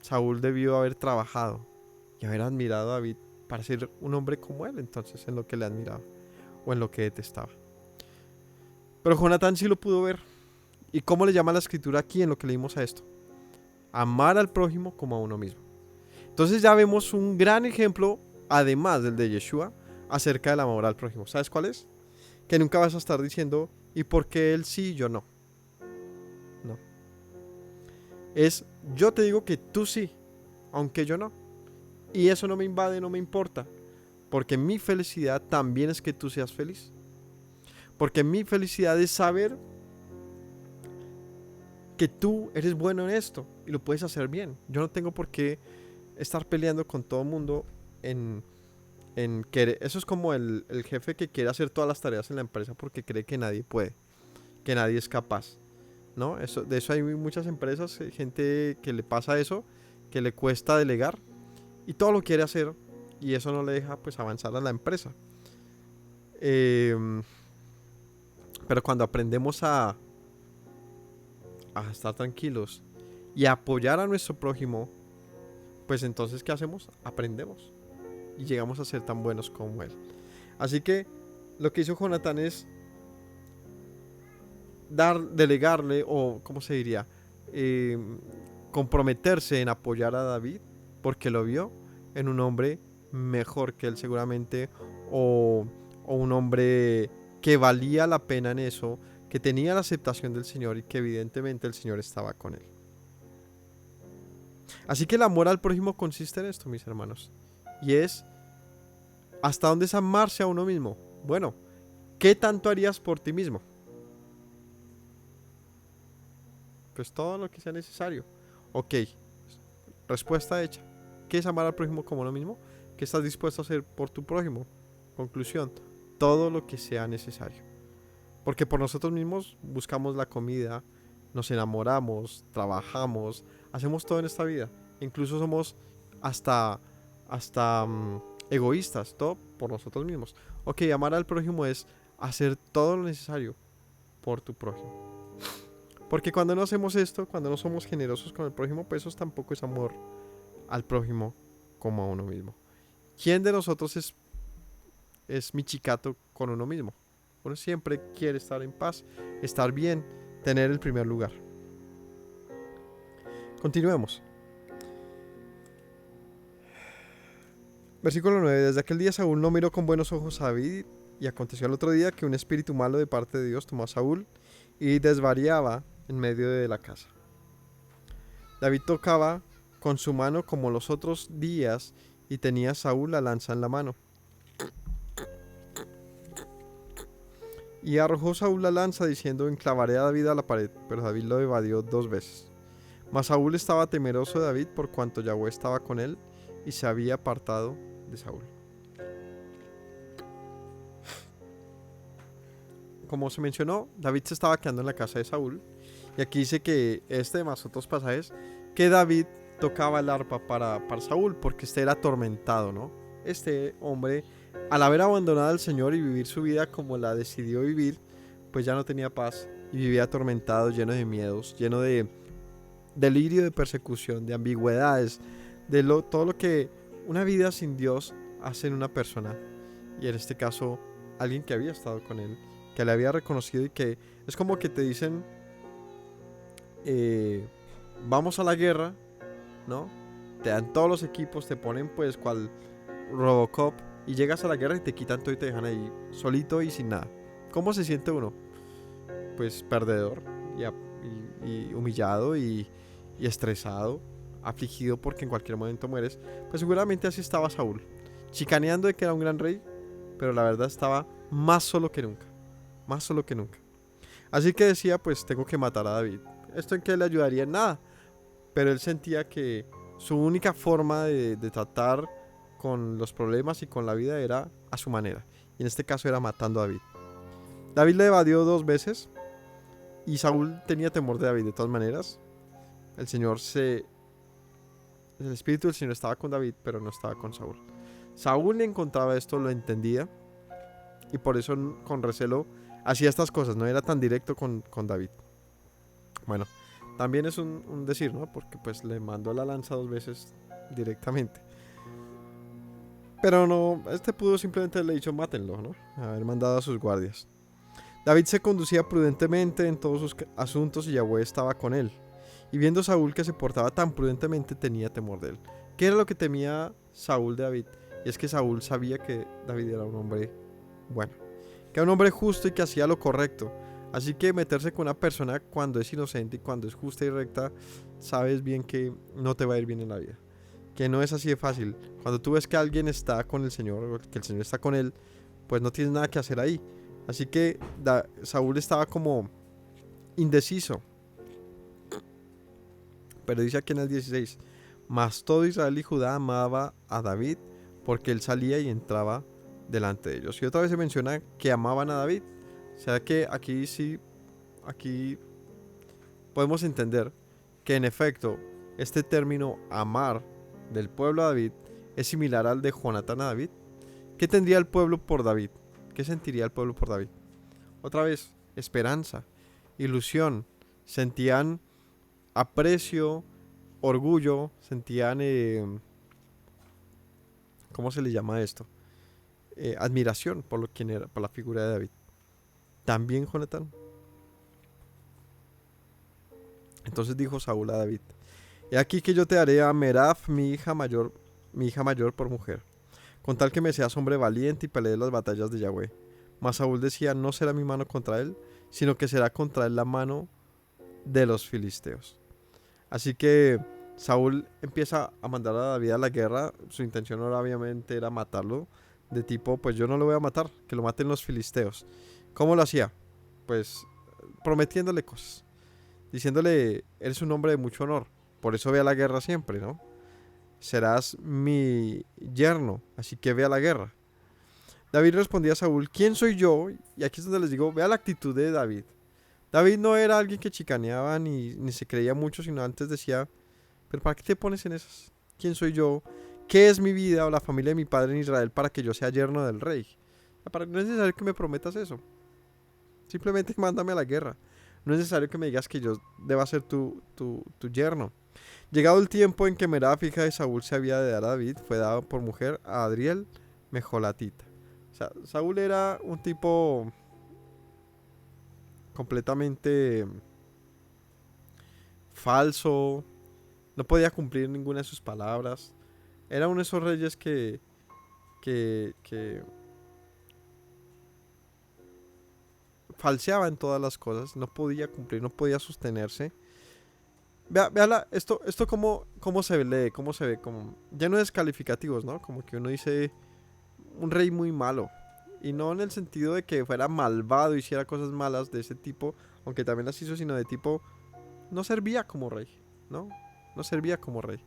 Saúl debió haber trabajado y haber admirado a David para ser un hombre como él, entonces, en lo que le admiraba o en lo que detestaba. Pero Jonatán sí lo pudo ver. ¿Y cómo le llama la escritura aquí en lo que leímos a esto? Amar al prójimo como a uno mismo. Entonces ya vemos un gran ejemplo, además del de Yeshua, acerca del amor al prójimo. ¿Sabes cuál es? que nunca vas a estar diciendo, ¿y por qué él sí y yo no? No. Es, yo te digo que tú sí, aunque yo no. Y eso no me invade, no me importa. Porque mi felicidad también es que tú seas feliz. Porque mi felicidad es saber que tú eres bueno en esto y lo puedes hacer bien. Yo no tengo por qué estar peleando con todo el mundo en querer. Eso es como el jefe que quiere hacer todas las tareas en la empresa porque cree que nadie puede, que nadie es capaz, ¿no? De eso hay muchas empresas, gente que le pasa eso, que le cuesta delegar y todo lo quiere hacer y eso no le deja pues avanzar a la empresa. Pero cuando aprendemos a estar tranquilos y a apoyar a nuestro prójimo, pues entonces ¿qué hacemos? Aprendemos y llegamos a ser tan buenos como él. Así que lo que hizo Jonatán es delegarle, o ¿cómo se diría? Comprometerse en apoyar a David porque lo vio en un hombre mejor que él seguramente, o un hombre que valía la pena en eso, que tenía la aceptación del Señor y que evidentemente el Señor estaba con él. Así que el amor al prójimo consiste en esto, mis hermanos, y es ¿hasta dónde es amarse a uno mismo? Bueno, ¿qué tanto harías por ti mismo? Pues todo lo que sea necesario. Ok, respuesta hecha. ¿Qué es amar al prójimo como lo mismo? ¿Qué estás dispuesto a hacer por tu prójimo? Conclusión, todo lo que sea necesario. Porque por nosotros mismos buscamos la comida, nos enamoramos, trabajamos, hacemos todo en esta vida. Incluso somos hasta egoístas, todo por nosotros mismos. Ok, amar al prójimo es hacer todo lo necesario por tu prójimo. Porque cuando no hacemos esto, cuando no somos generosos con el prójimo, pues eso tampoco es amor al prójimo como a uno mismo. ¿Quién de nosotros es michicato con uno mismo? Uno siempre quiere estar en paz, estar bien, tener el primer lugar. Continuemos. Versículo 9. Desde aquel día Saúl no miró con buenos ojos a David, y aconteció al otro día que un espíritu malo de parte de Dios tomó a Saúl y desvariaba en medio de la casa. David tocaba con su mano como los otros días y tenía Saúl la lanza en la mano. Y arrojó Saúl la lanza diciendo, enclavaré a David a la pared, pero David lo evadió 2 veces. Mas Saúl estaba temeroso de David por cuanto Yahweh estaba con él y se había apartado de Saúl. Como se mencionó, David se estaba quedando en la casa de Saúl. Y aquí dice que más otros pasajes, que David tocaba el arpa para Saúl porque era atormentado, ¿no? Este hombre, al haber abandonado al Señor y vivir su vida como la decidió vivir, pues ya no tenía paz y vivía atormentado, lleno de miedos, lleno de delirio, de persecución, de ambigüedades, de todo lo que una vida sin Dios hace en una persona. Y en este caso, alguien que había estado con él, que le había reconocido, y que es como que te dicen, vamos a la guerra, ¿no? Te dan todos los equipos, te ponen pues cual Robocop, y llegas a la guerra y te quitan todo y te dejan ahí solito y sin nada. ¿Cómo se siente uno? Pues perdedor y humillado y estresado, afligido porque en cualquier momento mueres. Pues seguramente así estaba Saúl, chicaneando de que era un gran rey, pero la verdad estaba más solo que nunca, más solo que nunca. Así que decía, pues tengo que matar a David. Esto en que le ayudaría en nada, pero él sentía que su única forma de tratar con los problemas y con la vida era a su manera, y en este caso era matando a David. David le evadió 2 veces y Saúl tenía temor de David de todas maneras. El espíritu del Señor estaba con David, pero no estaba con Saúl. Saúl le encontraba esto, lo entendía, y por eso con recelo hacía estas cosas, no era tan directo con David. Bueno, también es un decir, ¿no? Porque pues le mandó la lanza 2 veces directamente. Pero no, pudo simplemente haberle dicho mátenlo, ¿no? Haber mandado a sus guardias. David se conducía prudentemente en todos sus asuntos y Yahweh estaba con él. Y viendo Saúl que se portaba tan prudentemente, tenía temor de él. ¿Qué era lo que temía Saúl de David? Y es que Saúl sabía que David era un hombre bueno. que era un hombre justo y que hacía lo correcto. Así que meterse con una persona cuando es inocente y cuando es justa y recta, sabes bien que no te va a ir bien en la vida. Que no es así de fácil. Cuando tú ves que alguien está con el Señor, o que el Señor está con él, pues no tienes nada que hacer ahí. Así que Saúl estaba como indeciso. Pero dice aquí en el 16, mas todo Israel y Judá amaba a David porque él salía y entraba delante de ellos. Y otra vez se menciona que amaban a David. O sea que aquí sí, aquí podemos entender que en efecto este término amar del pueblo a David es similar al de Jonatán a David. ¿Qué tendría el pueblo por David? ¿Qué sentiría el pueblo por David? Otra vez, esperanza, ilusión, sentían aprecio, orgullo, sentían, ¿cómo se le llama esto? Admiración por quien era, por la figura de David. También Jonatán. Entonces dijo Saúl a David: he aquí que yo te haré a Merab, mi hija mayor por mujer, con tal que me seas hombre valiente y pelee las batallas de Yahweh. Mas Saúl decía: no será mi mano contra él, sino que será contra él la mano de los filisteos. Así que Saúl empieza a mandar a David a la guerra. Su intención obviamente era matarlo, de tipo, pues yo no lo voy a matar, que lo maten los filisteos. ¿Cómo lo hacía? Pues prometiéndole cosas, diciéndole: eres un hombre de mucho honor, por eso ve a la guerra siempre, ¿no? Serás mi yerno, así que ve a la guerra. David respondía a Saúl: ¿quién soy yo? Y aquí es donde les digo, vea la actitud de David. David no era alguien que chicaneaba ni se creía mucho, sino antes decía: ¿pero para qué te pones en esas? ¿Quién soy yo? ¿Qué es mi vida o la familia de mi padre en Israel para que yo sea yerno del rey? No es necesario que me prometas eso. Simplemente mándame a la guerra. No es necesario que me digas que yo deba ser tu yerno. Llegado el tiempo en que Merab, hija de Saúl, se había de dar a David, fue dado por mujer a Adriel, Mejolatita. O sea, Saúl era un tipo completamente falso, no podía cumplir ninguna de sus palabras. Era uno de esos reyes que falseaba en todas las cosas, no podía cumplir, no podía sostenerse. Vea esto cómo se lee, cómo se ve, como lleno de descalificativos, ¿no? Como que uno dice un rey muy malo. Y no en el sentido de que fuera malvado, hiciera cosas malas de ese tipo, aunque también las hizo, sino de tipo, no servía como rey, ¿no? No servía como rey.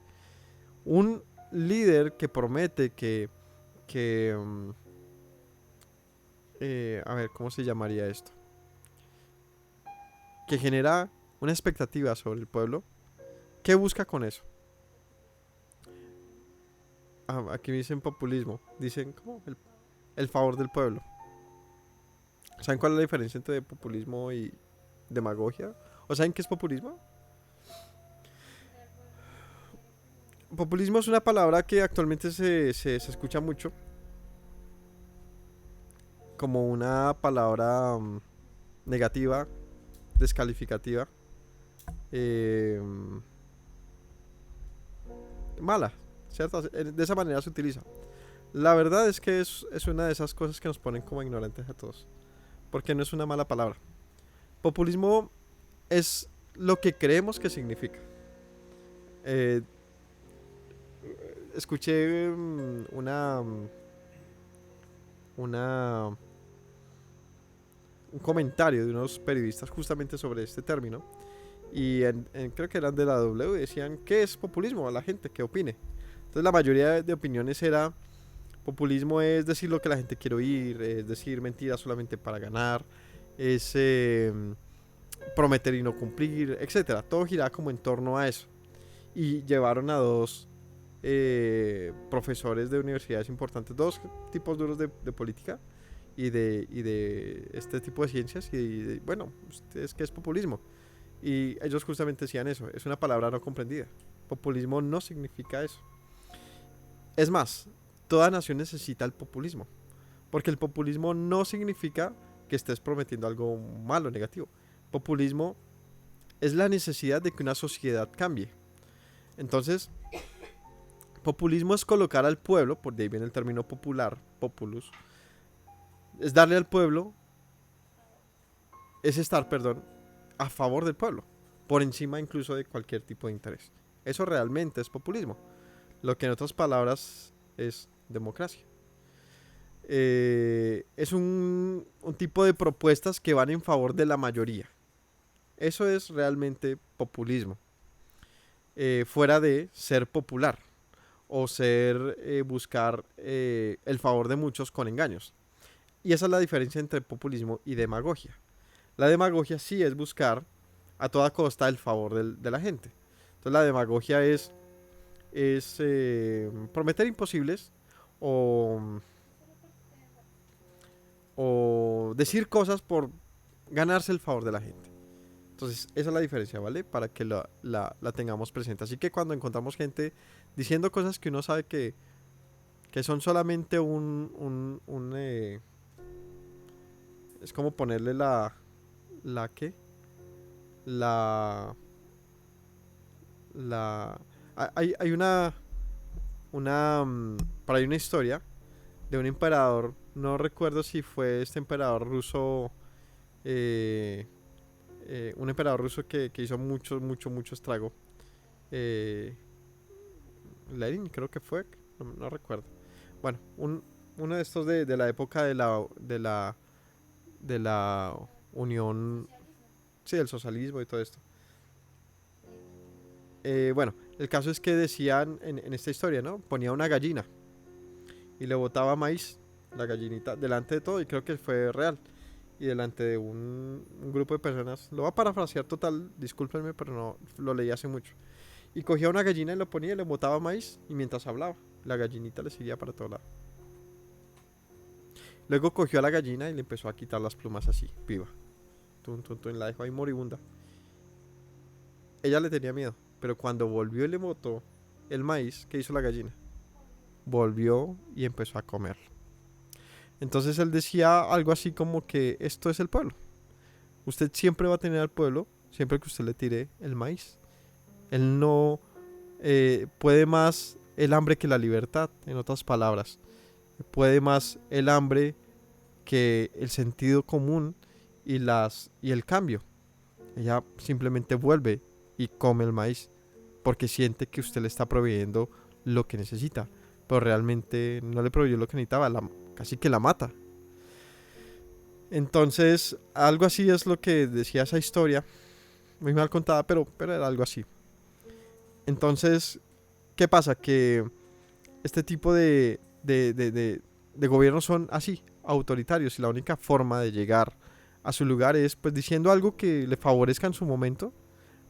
Un líder que promete a ver, ¿cómo se llamaría esto? Que genera una expectativa sobre el pueblo. ¿Qué busca con eso? Aquí dicen populismo. Dicen, ¿cómo? El favor del pueblo. ¿Saben cuál es la diferencia entre populismo y demagogia? ¿O saben qué es populismo? Populismo es una palabra que actualmente se escucha mucho como una palabra negativa, descalificativa, mala, ¿cierto? De esa manera se utiliza. La verdad es que es una de esas cosas que nos ponen como ignorantes a todos, porque no es una mala palabra. Populismo es lo que creemos que significa. Escuché un comentario de unos periodistas justamente sobre este término, y creo que eran de la W, decían: ¿qué es populismo? A la gente que opine. Entonces la mayoría de opiniones era: populismo es decir lo que la gente quiere oír, es decir mentiras solamente para ganar, es prometer y no cumplir, etcétera. Todo giraba como en torno a eso. Y llevaron a dos profesores de universidades importantes, dos tipos duros de política y de este tipo de ciencias, y bueno, ¿ustedes qué es populismo? Y ellos justamente decían eso: es una palabra no comprendida. Populismo no significa eso. Es más, toda nación necesita el populismo, porque el populismo no significa que estés prometiendo algo malo, negativo. Populismo es la necesidad de que una sociedad cambie. Entonces, populismo es colocar al pueblo, por de ahí viene el término popular, populus, es darle al pueblo, es estar, perdón, a favor del pueblo, por encima incluso de cualquier tipo de interés. Eso realmente es populismo, lo que en otras palabras es democracia. Es un tipo de propuestas que van en favor de la mayoría. Eso es realmente populismo, fuera de ser popular o ser buscar el favor de muchos con engaños. Y esa es la diferencia entre populismo y demagogia. La demagogia sí es buscar a toda costa el favor de la gente. Entonces la demagogia es prometer imposibles o, o decir cosas por ganarse el favor de la gente. Entonces esa es la diferencia, ¿vale? Para que la tengamos presente. Así que cuando encontramos gente diciendo cosas que uno sabe que son solamente es como ponerle la ¿qué? La la hay por ahí una historia de un emperador, no recuerdo si fue este emperador ruso, eh, un emperador ruso que hizo mucho estrago, eh, Lenin creo que fue, no recuerdo. Bueno, uno de estos de la época de la Unión, sí, del socialismo y todo esto. Bueno, el caso es que decían en esta historia, ¿no? Ponía una gallina y le botaba maíz, la gallinita, delante de todo, y creo que fue real. Y delante de un grupo de personas, lo voy a parafrasear total, discúlpenme, pero no lo leí hace mucho. Y cogía una gallina y lo ponía y le botaba maíz, y mientras hablaba, la gallinita le seguía para todo lado. Luego cogió a la gallina y le empezó a quitar las plumas así, viva. Tun, la dejó ahí moribunda. Ella le tenía miedo, pero cuando volvió y le botó el maíz, ¿qué hizo la gallina? Volvió y empezó a comer. Entonces él decía algo así como que esto es el pueblo. Usted siempre va a tener al pueblo, siempre que usted le tire el maíz. Él no puede más el hambre que la libertad, en otras palabras. Puede más el hambre que el sentido común y el cambio. Ella simplemente vuelve y come el maíz porque siente que usted le está proveyendo lo que necesita, pero realmente no le proveyó lo que necesitaba, casi que la mata. Entonces, algo así es lo que decía esa historia, muy mal contada, pero era algo así. Entonces, ¿qué pasa? Que este tipo de gobiernos son así, autoritarios, y la única forma de llegar a su lugar es pues diciendo algo que le favorezca en su momento,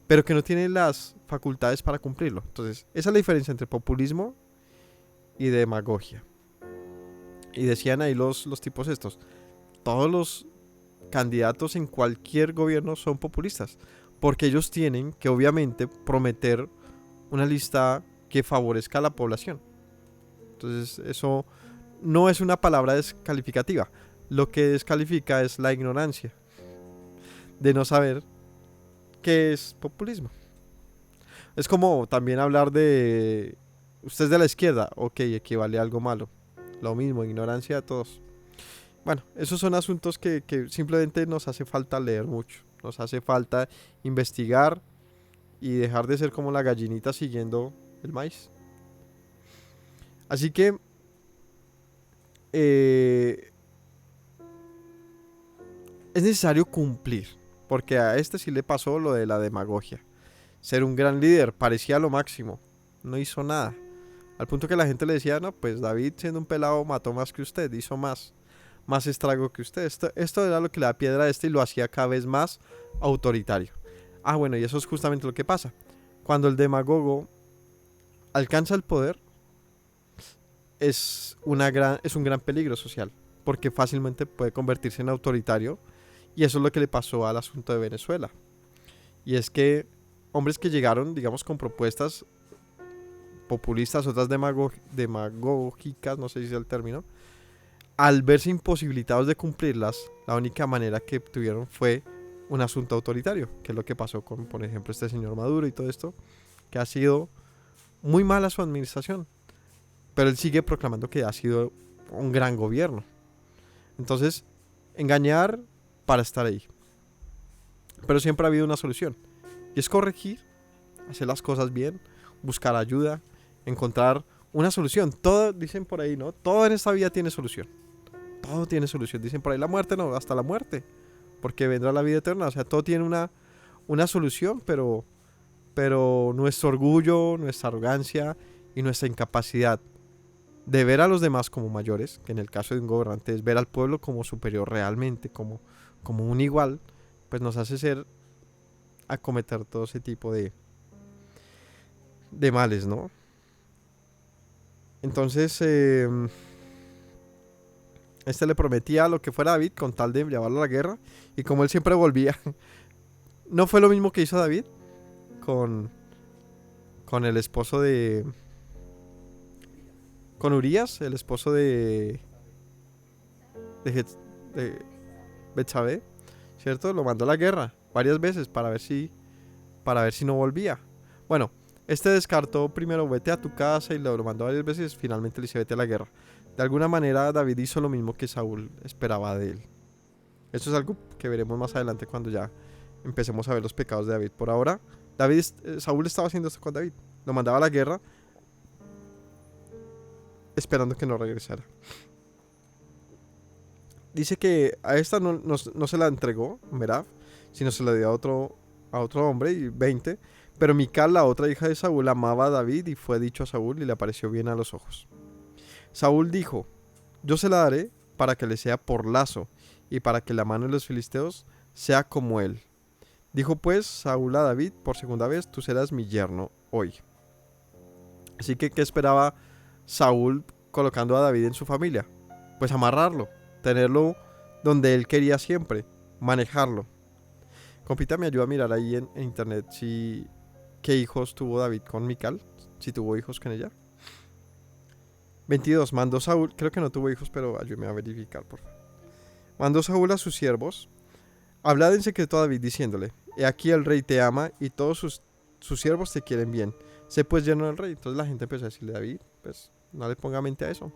pero que no tiene las facultades para cumplirlo. Entonces, esa es la diferencia entre populismo y demagogia. Y decían ahí los tipos estos, todos los candidatos en cualquier gobierno son populistas, porque ellos tienen que obviamente prometer una lista que favorezca a la población. Entonces eso no es una palabra descalificativa. Lo que descalifica es la ignorancia de no saber qué es populismo. Es como también hablar de usted es de la izquierda, ok, equivale a algo malo. Lo mismo, ignorancia de todos. Bueno, esos son asuntos que simplemente nos hace falta leer mucho. Nos hace falta investigar y dejar de ser como la gallinita siguiendo el maíz. Así que es necesario cumplir, porque a este sí le pasó lo de la demagogia. Ser un gran líder, parecía lo máximo, no hizo nada. Al punto que la gente le decía, no, pues David siendo un pelado mató más que usted, hizo más estrago que usted. Esto era lo que le da piedra a este y lo hacía cada vez más autoritario. Ah, bueno, y eso es justamente lo que pasa. Cuando el demagogo alcanza el poder, es un gran peligro social, porque fácilmente puede convertirse en autoritario, y eso es lo que le pasó al asunto de Venezuela. Y es que hombres que llegaron, digamos, con propuestas populistas, otras demagógicas, no sé si es el término, al verse imposibilitados de cumplirlas, la única manera que tuvieron fue un asunto autoritario, que es lo que pasó con, por ejemplo, este señor Maduro y todo esto, que ha sido muy mala su administración, pero él sigue proclamando que ha sido un gran gobierno. Entonces, engañar para estar ahí. Pero siempre ha habido una solución. Y es corregir, hacer las cosas bien, buscar ayuda, encontrar una solución. Todo, dicen por ahí, ¿no? Todo en esta vida tiene solución. Todo tiene solución. Dicen por ahí, la muerte no, hasta la muerte. Porque vendrá la vida eterna. O sea, todo tiene una solución, pero nuestro orgullo, nuestra arrogancia y nuestra incapacidad de ver a los demás como mayores, que en el caso de un gobernante es ver al pueblo como superior realmente, como un igual, pues nos hace ser acometer todo ese tipo de males, ¿no? Entonces, este le prometía lo que fuera David con tal de llevarlo a la guerra, y como él siempre volvía, no fue lo mismo que hizo David con el esposo con Urías, el esposo de Betsabé, ¿cierto? Lo mandó a la guerra varias veces para ver si no volvía. Bueno, este descartó primero, vete a tu casa, y lo mandó varias veces. Finalmente le dice, vete a la guerra. De alguna manera David hizo lo mismo que Saúl esperaba de él. Esto es algo que veremos más adelante cuando ya empecemos a ver los pecados de David. Por ahora, Saúl estaba haciendo esto con David. Lo mandaba a la guerra esperando que no regresara. Dice que a esta no se la entregó, Merab, sino se la dio a otro hombre, y 20. Pero Mical, la otra hija de Saúl, amaba a David, y fue dicho a Saúl y le pareció bien a los ojos. Saúl dijo, yo se la daré para que le sea por lazo, y para que la mano de los filisteos sea como él. Dijo pues Saúl a David por segunda vez, tú serás mi yerno hoy. Así que, ¿qué esperaba Saúl colocando a David en su familia? Pues amarrarlo, tenerlo donde él quería siempre, manejarlo. Compita, me ayuda a mirar ahí en internet qué hijos tuvo David con Mical, si tuvo hijos con ella. 22. Mandó Saúl, creo que no tuvo hijos, pero ayúdame a verificar, por favor. Mandó Saúl a sus siervos, hablad en secreto a David diciéndole, he aquí el rey te ama y todos sus siervos te quieren bien. Sé pues yerno del rey. Entonces la gente empezó a decirle, David, pues no le ponga mente a eso.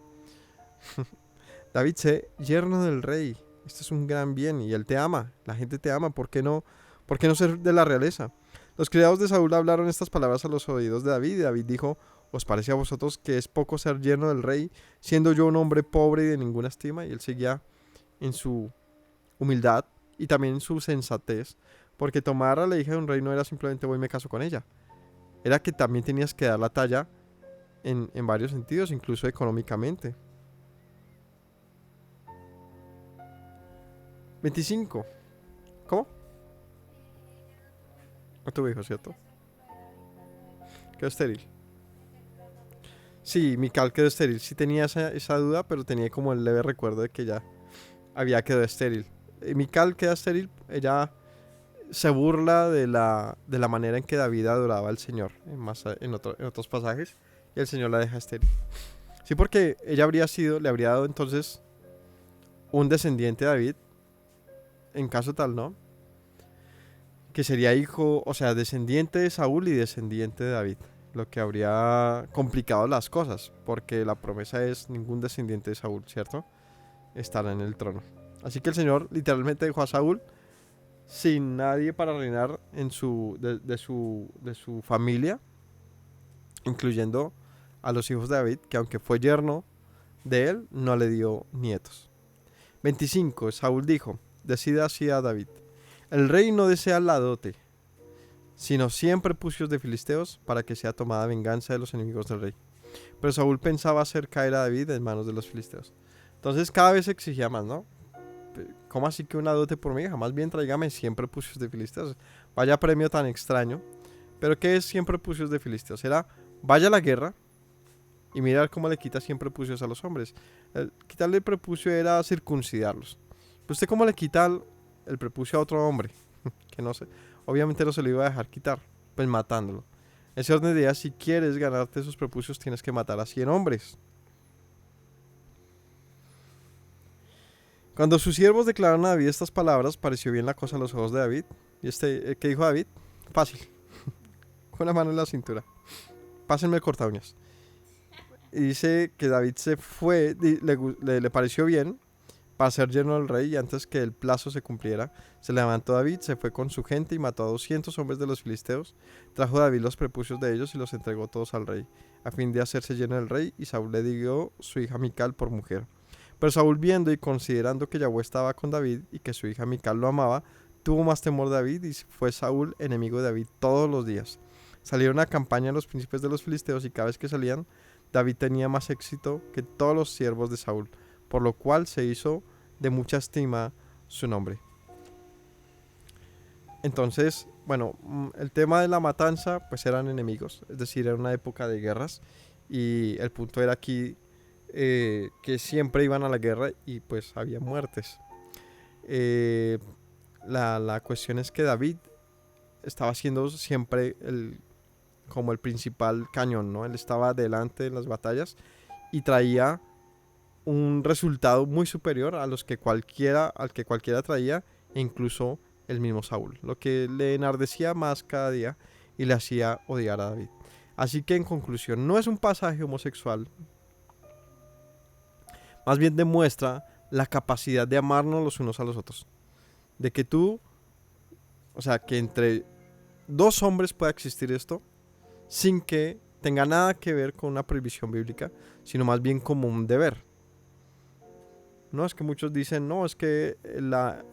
David, sé yerno del rey. Esto es un gran bien y él te ama. La gente te ama. ¿Por qué no ser de la realeza? Los criados de Saúl hablaron estas palabras a los oídos de David, y David dijo, ¿os parece a vosotros que es poco ser yerno del rey, siendo yo un hombre pobre y de ninguna estima? Y él seguía en su humildad y también en su sensatez, porque tomar a la hija de un rey no era simplemente voy y me caso con ella. Era que también tenías que dar la talla en varios sentidos, incluso económicamente. 25. ¿Cómo? No tuvo hijos, ¿cierto? Quedó estéril. Sí, Mical quedó estéril. Sí tenía esa duda, pero tenía como el leve recuerdo de que ya había quedado estéril. Mical queda estéril, ella se burla de la manera en que David adoraba al Señor en otros pasajes, y el Señor la deja estéril. Sí, porque ella le habría dado entonces un descendiente de David, en caso tal, ¿no? Que sería hijo, o sea, descendiente de Saúl y descendiente de David, lo que habría complicado las cosas, porque la promesa es ningún descendiente de Saúl, ¿cierto? Estará en el trono. Así que el Señor literalmente dejó a Saúl sin nadie para reinar de su familia, incluyendo a los hijos de David, que aunque fue yerno de él, no le dio nietos. 25. Saúl dijo, decida así a David, el rey no desea la dote, sino 100 prepucios de filisteos, para que sea tomada venganza de los enemigos del rey. Pero Saúl pensaba hacer caer a David en manos de los filisteos. Entonces cada vez exigía más, ¿no? ¿Cómo así que una dote por mi hija? Más bien tráigame 100 prepucios de filisteos. Vaya premio tan extraño. ¿Pero qué es 100 prepucios de filisteos? Era, vaya a la guerra y mirar cómo le quita 100 prepucios a los hombres. Quitarle el prepucio era circuncidarlos. ¿Pero usted cómo le quita el prepucio a otro hombre? Que no sé. Obviamente no se lo iba a dejar quitar, pues matándolo. Ese orden de ideas, si quieres ganarte esos prepucios, tienes que matar a 100 hombres. Cuando sus siervos declararon a David estas palabras, pareció bien la cosa a los ojos de David. ¿Y qué dijo David? Fácil. Con la mano en la cintura. Pásenme el corta uñas. Y dice que David se fue, le pareció bien, para ser yerno del rey, y antes que el plazo se cumpliera, se levantó David, se fue con su gente y mató a 200 hombres de los filisteos. Trajo David los prepucios de ellos y los entregó todos al rey, a fin de hacerse yerno del rey, y Saúl le dio su hija Mical por mujer. Pero Saúl, viendo y considerando que Yahvé estaba con David y que su hija Mical lo amaba, tuvo más temor de David, y fue Saúl enemigo de David todos los días. Salieron a campaña los príncipes de los filisteos, y cada vez que salían, David tenía más éxito que todos los siervos de Saúl, por lo cual se hizo de mucha estima su nombre. Entonces, bueno, el tema de la matanza, pues eran enemigos, es decir, era una época de guerras, y el punto era aquí que siempre iban a la guerra y pues había muertes. La cuestión es que David estaba siendo siempre como el principal cañón, ¿no? Él estaba delante en las batallas y traía un resultado muy superior al que cualquiera traía, e incluso el mismo Saúl, lo que le enardecía más cada día y le hacía odiar a David. Así que en conclusión, no es un pasaje homosexual, más bien demuestra la capacidad de amarnos los unos a los otros, de que que entre dos hombres pueda existir esto sin que tenga nada que ver con una prohibición bíblica, sino más bien como un deber. No, es que muchos dicen, no, es que la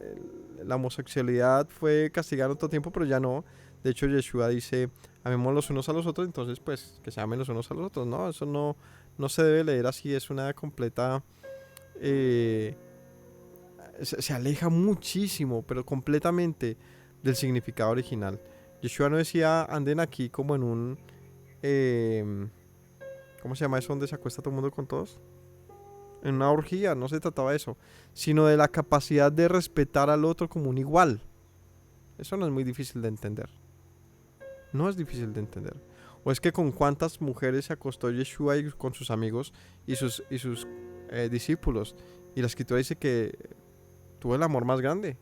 homosexualidad fue castigada en otro tiempo, pero ya no. De hecho, Yeshua dice, amemos los unos a los otros, entonces pues que se amen los unos a los otros. No, eso no se debe leer así, es una completa... se aleja muchísimo, pero completamente del significado original. Yeshua no decía, anden aquí como en un... ¿cómo se llama eso donde se acuesta todo el mundo con todos? En una orgía, no se trataba de eso, sino de la capacidad de respetar al otro como un igual. Eso no es muy difícil de entender. No es difícil de entender. O es que con cuántas mujeres se acostó Yeshua y con sus amigos y sus discípulos. Y la escritura dice que tuvo el amor más grande.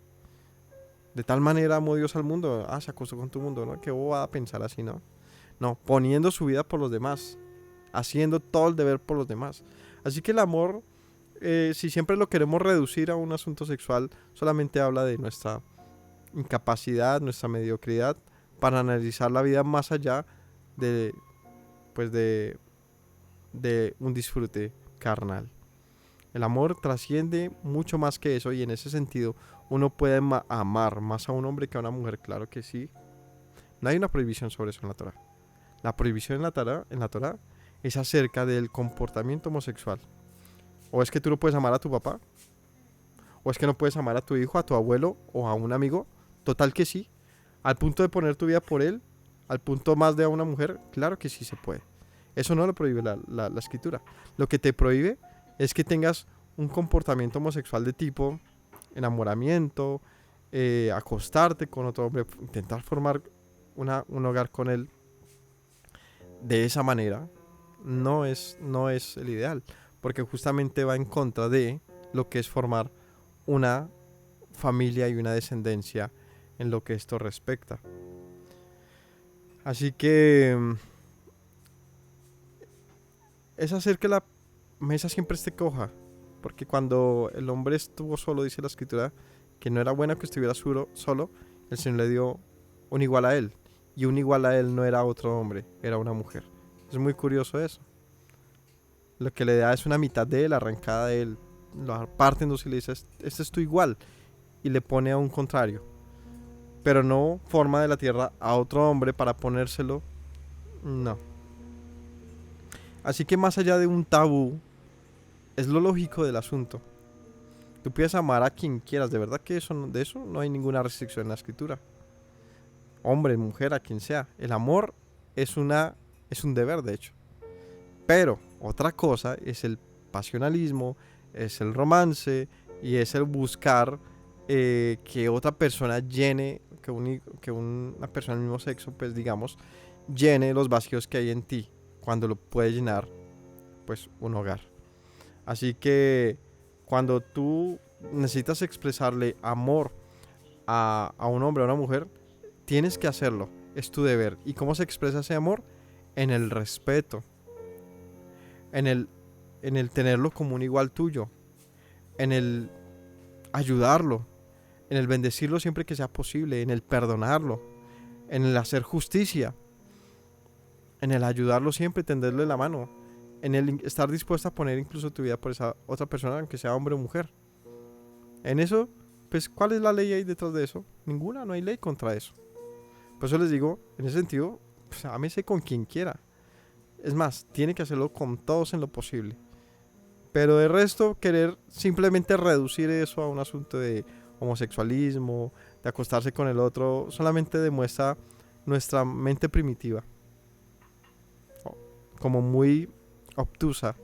De tal manera amó Dios al mundo. Se acostó con tu mundo, ¿no? ¿Qué va a pensar así, no? No, poniendo su vida por los demás. Haciendo todo el deber por los demás. Así que el amor, si siempre lo queremos reducir a un asunto sexual, solamente habla de nuestra incapacidad, nuestra mediocridad, para analizar la vida más allá de un disfrute carnal. El amor trasciende mucho más que eso, y en ese sentido uno puede amar más a un hombre que a una mujer, claro que sí. No hay una prohibición sobre eso en la Torá. La prohibición en la Torá es acerca del comportamiento homosexual. O es que tú no puedes amar a tu papá, o es que no puedes amar a tu hijo, a tu abuelo o a un amigo. Total que sí. Al punto de poner tu vida por él, al punto más de a una mujer, claro que sí se puede. Eso no lo prohíbe la escritura. Lo que te prohíbe es que tengas un comportamiento homosexual de tipo enamoramiento, acostarte con otro hombre, intentar formar un hogar con él de esa manera. No es el ideal, porque justamente va en contra de lo que es formar una familia y una descendencia en lo que esto respecta. Así que es hacer que la mesa siempre esté coja, porque cuando el hombre estuvo solo, dice la escritura, que no era bueno que estuviera solo, el Señor le dio un igual a él, y un igual a él no era otro hombre, era una mujer. Es muy curioso eso. Lo que le da es una mitad de él, arrancada de él, lo parte en dos y le dice, este es tu igual, y le pone a un contrario, pero no forma de la tierra a otro hombre para ponérselo, no. Así que más allá de un tabú, es lo lógico del asunto. Tú puedes amar a quien quieras, de verdad que de eso no hay ninguna restricción en la escritura. Hombre, mujer, a quien sea. El amor es un deber, de hecho. Pero otra cosa es el pasionalismo, es el romance y es el buscar que otra persona llene, que una persona del mismo sexo, pues digamos, llene los vacíos que hay en ti, cuando lo puede llenar, pues, un hogar. Así que cuando tú necesitas expresarle amor a un hombre o a una mujer, tienes que hacerlo, es tu deber. ¿Y cómo se expresa ese amor? En el respeto, en el tenerlo como un igual tuyo, en el ayudarlo, en el bendecirlo siempre que sea posible, en el perdonarlo, en el hacer justicia, en el ayudarlo siempre, tenderle la mano, en el estar dispuesto a poner incluso tu vida por esa otra persona, aunque sea hombre o mujer. En eso, pues, ¿cuál es la ley ahí detrás de eso? Ninguna, no hay ley contra eso. Por eso les digo, en ese sentido, pues, ámese con quien quiera. Es más, tiene que hacerlo con todos en lo posible. Pero de resto, querer simplemente reducir eso a un asunto de homosexualismo, de acostarse con el otro, solamente demuestra nuestra mente primitiva, como muy obtusa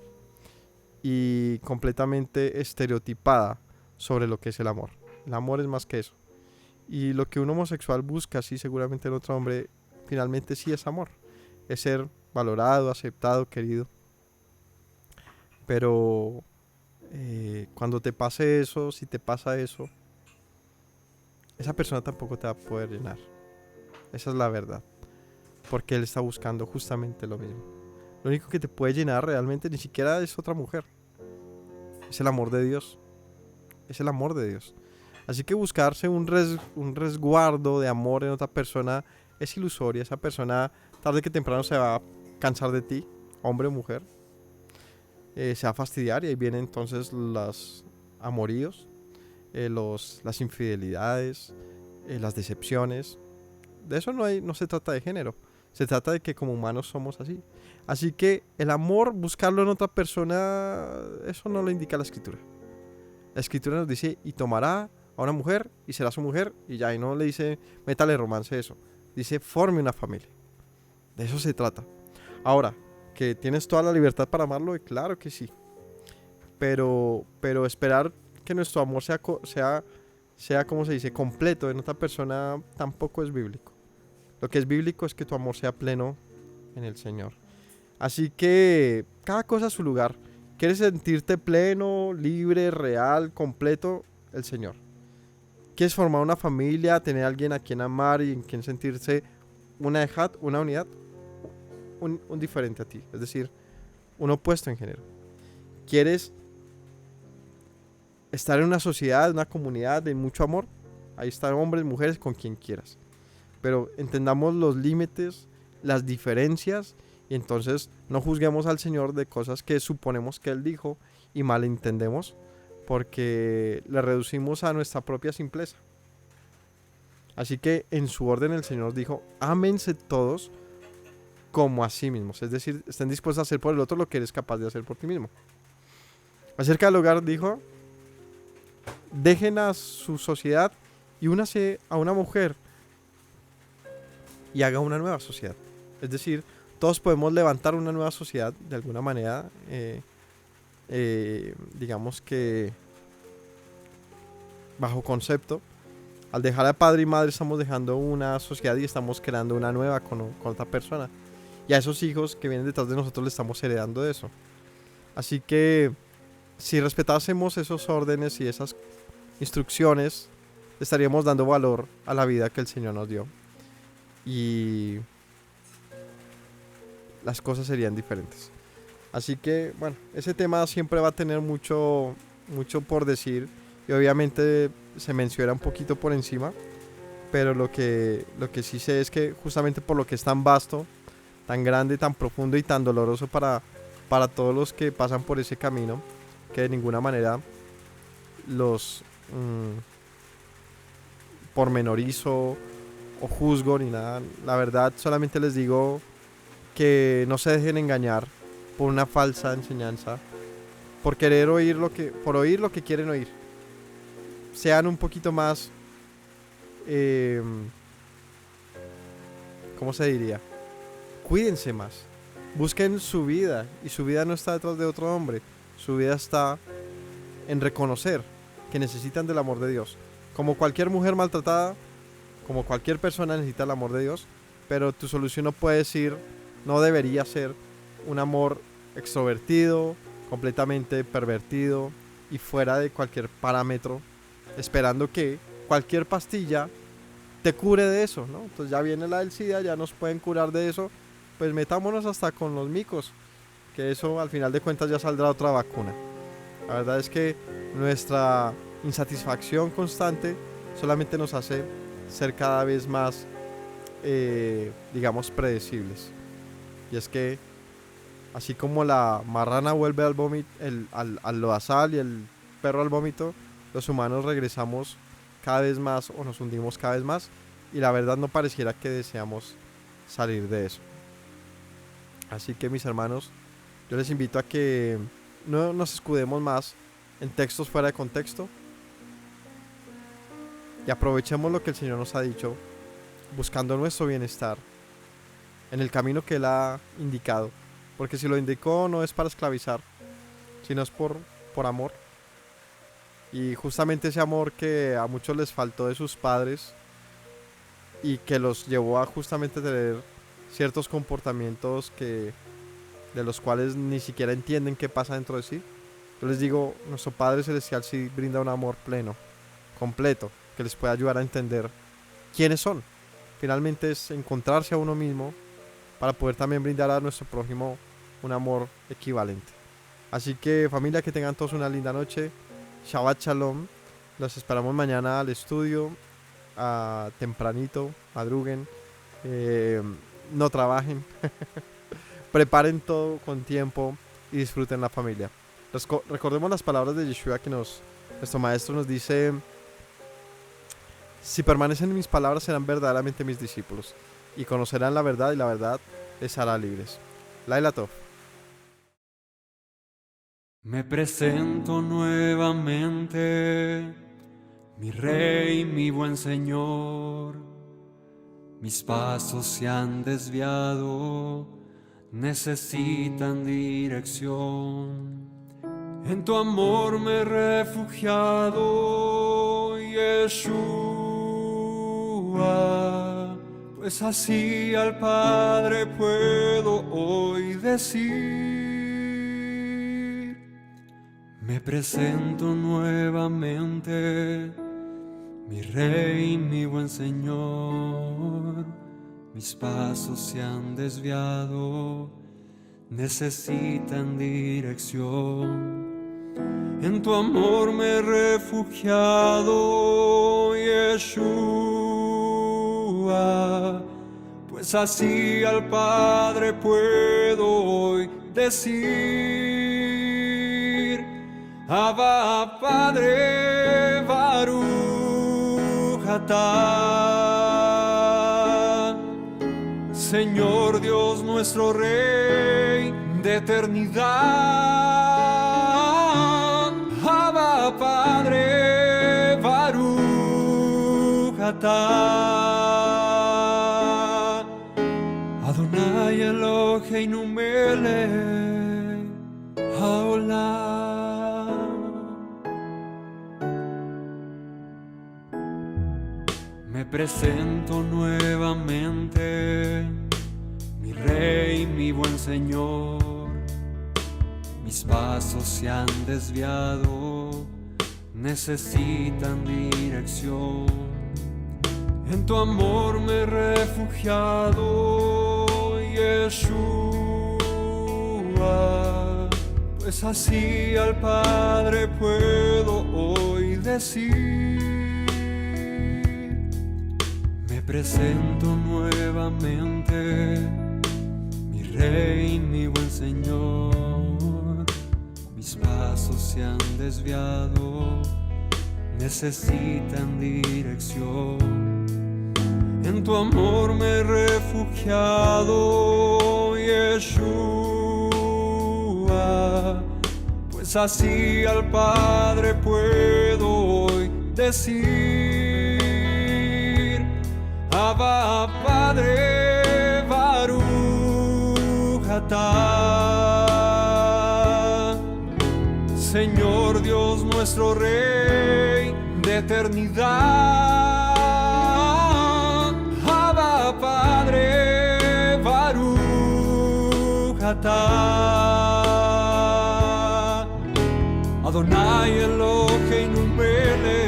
y completamente estereotipada sobre lo que es el amor. El amor es más que eso. Y lo que un homosexual busca, sí, seguramente en otro hombre, finalmente sí es amor. Es ser valorado, aceptado, querido. Pero cuando te pase eso, si te pasa eso, esa persona tampoco te va a poder llenar. Esa es la verdad. Porque él está buscando justamente lo mismo. Lo único que te puede llenar realmente ni siquiera es otra mujer. Es el amor de Dios. Es el amor de Dios. Así que buscarse un resguardo de amor en otra persona es ilusoria. Esa persona tarde que temprano se va a cansar de ti, hombre o mujer. Se va a fastidiar y ahí vienen entonces los amoríos, las infidelidades, las decepciones. De eso no se trata de género. Se trata de que como humanos somos así. Así que el amor, buscarlo en otra persona, eso no lo indica la Escritura. La Escritura nos dice, y tomará a una mujer y será su mujer, y ya, y no le dice, métale romance eso. Dice, forme una familia. De eso se trata. Ahora, que tienes toda la libertad para amarlo, claro que sí. Pero esperar que nuestro amor sea como se dice, completo en otra persona, tampoco es bíblico. Lo que es bíblico es que tu amor sea pleno en el Señor. Así que cada cosa a su lugar. ¿Quieres sentirte pleno, libre, real, completo? El Señor. ¿Quieres formar una familia, tener a alguien a quien amar y en quien sentirse una ejad, una unidad? Un diferente a ti, es decir, un opuesto en género. ¿Quieres estar en una sociedad, una comunidad de mucho amor? Ahí están hombres, mujeres, con quien quieras. Pero entendamos los límites, las diferencias, y entonces no juzguemos al Señor de cosas que suponemos que Él dijo y malentendemos, porque le reducimos a nuestra propia simpleza. Así que en su orden el Señor dijo, ámense todos como a sí mismos, es decir, estén dispuestos a hacer por el otro lo que eres capaz de hacer por ti mismo. Acerca del hogar dijo, dejen a su sociedad y únase a una mujer y haga una nueva sociedad. Es decir, todos podemos levantar una nueva sociedad de alguna manera, digamos que bajo concepto. Al dejar a padre y madre estamos dejando una sociedad y estamos creando una nueva con otra persona. Y a esos hijos que vienen detrás de nosotros le estamos heredando eso. Así que si respetásemos esos órdenes y esas instrucciones, estaríamos dando valor a la vida que el Señor nos dio. Y las cosas serían diferentes. Así que, bueno, ese tema siempre va a tener mucho por decir. Y obviamente se menciona un poquito por encima. Pero lo que sí sé es que justamente por lo que es tan vasto, tan grande, tan profundo y tan doloroso para todos los que pasan por ese camino, que de ninguna manera los pormenorizo o juzgo ni nada. La verdad, solamente les digo que no se dejen engañar por una falsa enseñanza, por oír lo que quieren oír. Sean un poquito más, ¿cómo se diría? Cuídense más. Busquen su vida, y su vida no está detrás de otro hombre. Su vida está en reconocer que necesitan del amor de Dios. Como cualquier mujer maltratada, como cualquier persona necesita el amor de Dios, pero tu solución no debería ser un amor extrovertido, completamente pervertido y fuera de cualquier parámetro, esperando que cualquier pastilla te cure de eso, ¿no? Entonces ya viene la del SIDA, ya nos pueden curar de eso, pues metámonos hasta con los micos, que eso al final de cuentas ya saldrá otra vacuna. La verdad es que nuestra insatisfacción constante solamente nos hace ser cada vez más, digamos, predecibles. Y es que así como la marrana vuelve al vómito, al lodazal y el perro al vómito, los humanos regresamos cada vez más o nos hundimos cada vez más, y la verdad no pareciera que deseamos salir de eso. Así que, mis hermanos, yo les invito a que no nos escudemos más en textos fuera de contexto y aprovechemos lo que el Señor nos ha dicho, buscando nuestro bienestar en el camino que Él ha indicado. Porque si lo indicó no es para esclavizar, sino es por amor. Y justamente ese amor que a muchos les faltó de sus padres y que los llevó a justamente tener ciertos comportamientos de los cuales ni siquiera entienden qué pasa dentro de sí. Yo les digo, nuestro Padre Celestial sí brinda un amor pleno, completo, que les puede ayudar a entender quiénes son. Finalmente es encontrarse a uno mismo para poder también brindar a nuestro prójimo un amor equivalente. Así que, familia, que tengan todos una linda noche. Shabbat Shalom. Los esperamos mañana al estudio, tempranito, madruguen, no trabajen, preparen todo con tiempo y disfruten la familia. Recordemos las palabras de Yeshua que nuestro maestro nos dice: si permanecen en mis palabras serán verdaderamente mis discípulos y conocerán la verdad, y la verdad les hará libres. Laila Tov. Me presento nuevamente, mi Rey, mi buen Señor. Mis pasos se han desviado, necesitan dirección. En tu amor me he refugiado, Yeshua, pues así al Padre puedo hoy decir: me presento nuevamente, mi Rey, mi buen Señor. Mis pasos se han desviado, necesitan dirección. En tu amor me he refugiado, Yeshua, pues así al Padre puedo hoy decir: Abba, Padre, Baruch atah. Señor Dios nuestro Rey de eternidad. Abba, Padre, Baruch atah. Adonai Eloheinu melech haolam. Me presento nuevamente, mi Rey, mi buen Señor. Mis pasos se han desviado, necesitan dirección. En tu amor me he refugiado, Yeshua, pues así al Padre puedo hoy decir: me presento nuevamente, mi Rey, mi buen Señor. Mis pasos se han desviado, necesitan dirección. En tu amor me he refugiado, Yeshua, pues así al Padre puedo hoy decir: Abba, Padre, Baruch atah. Señor Dios nuestro Rey de eternidad. Abba, Padre, Baruch atah. Adonai Eloheinu melech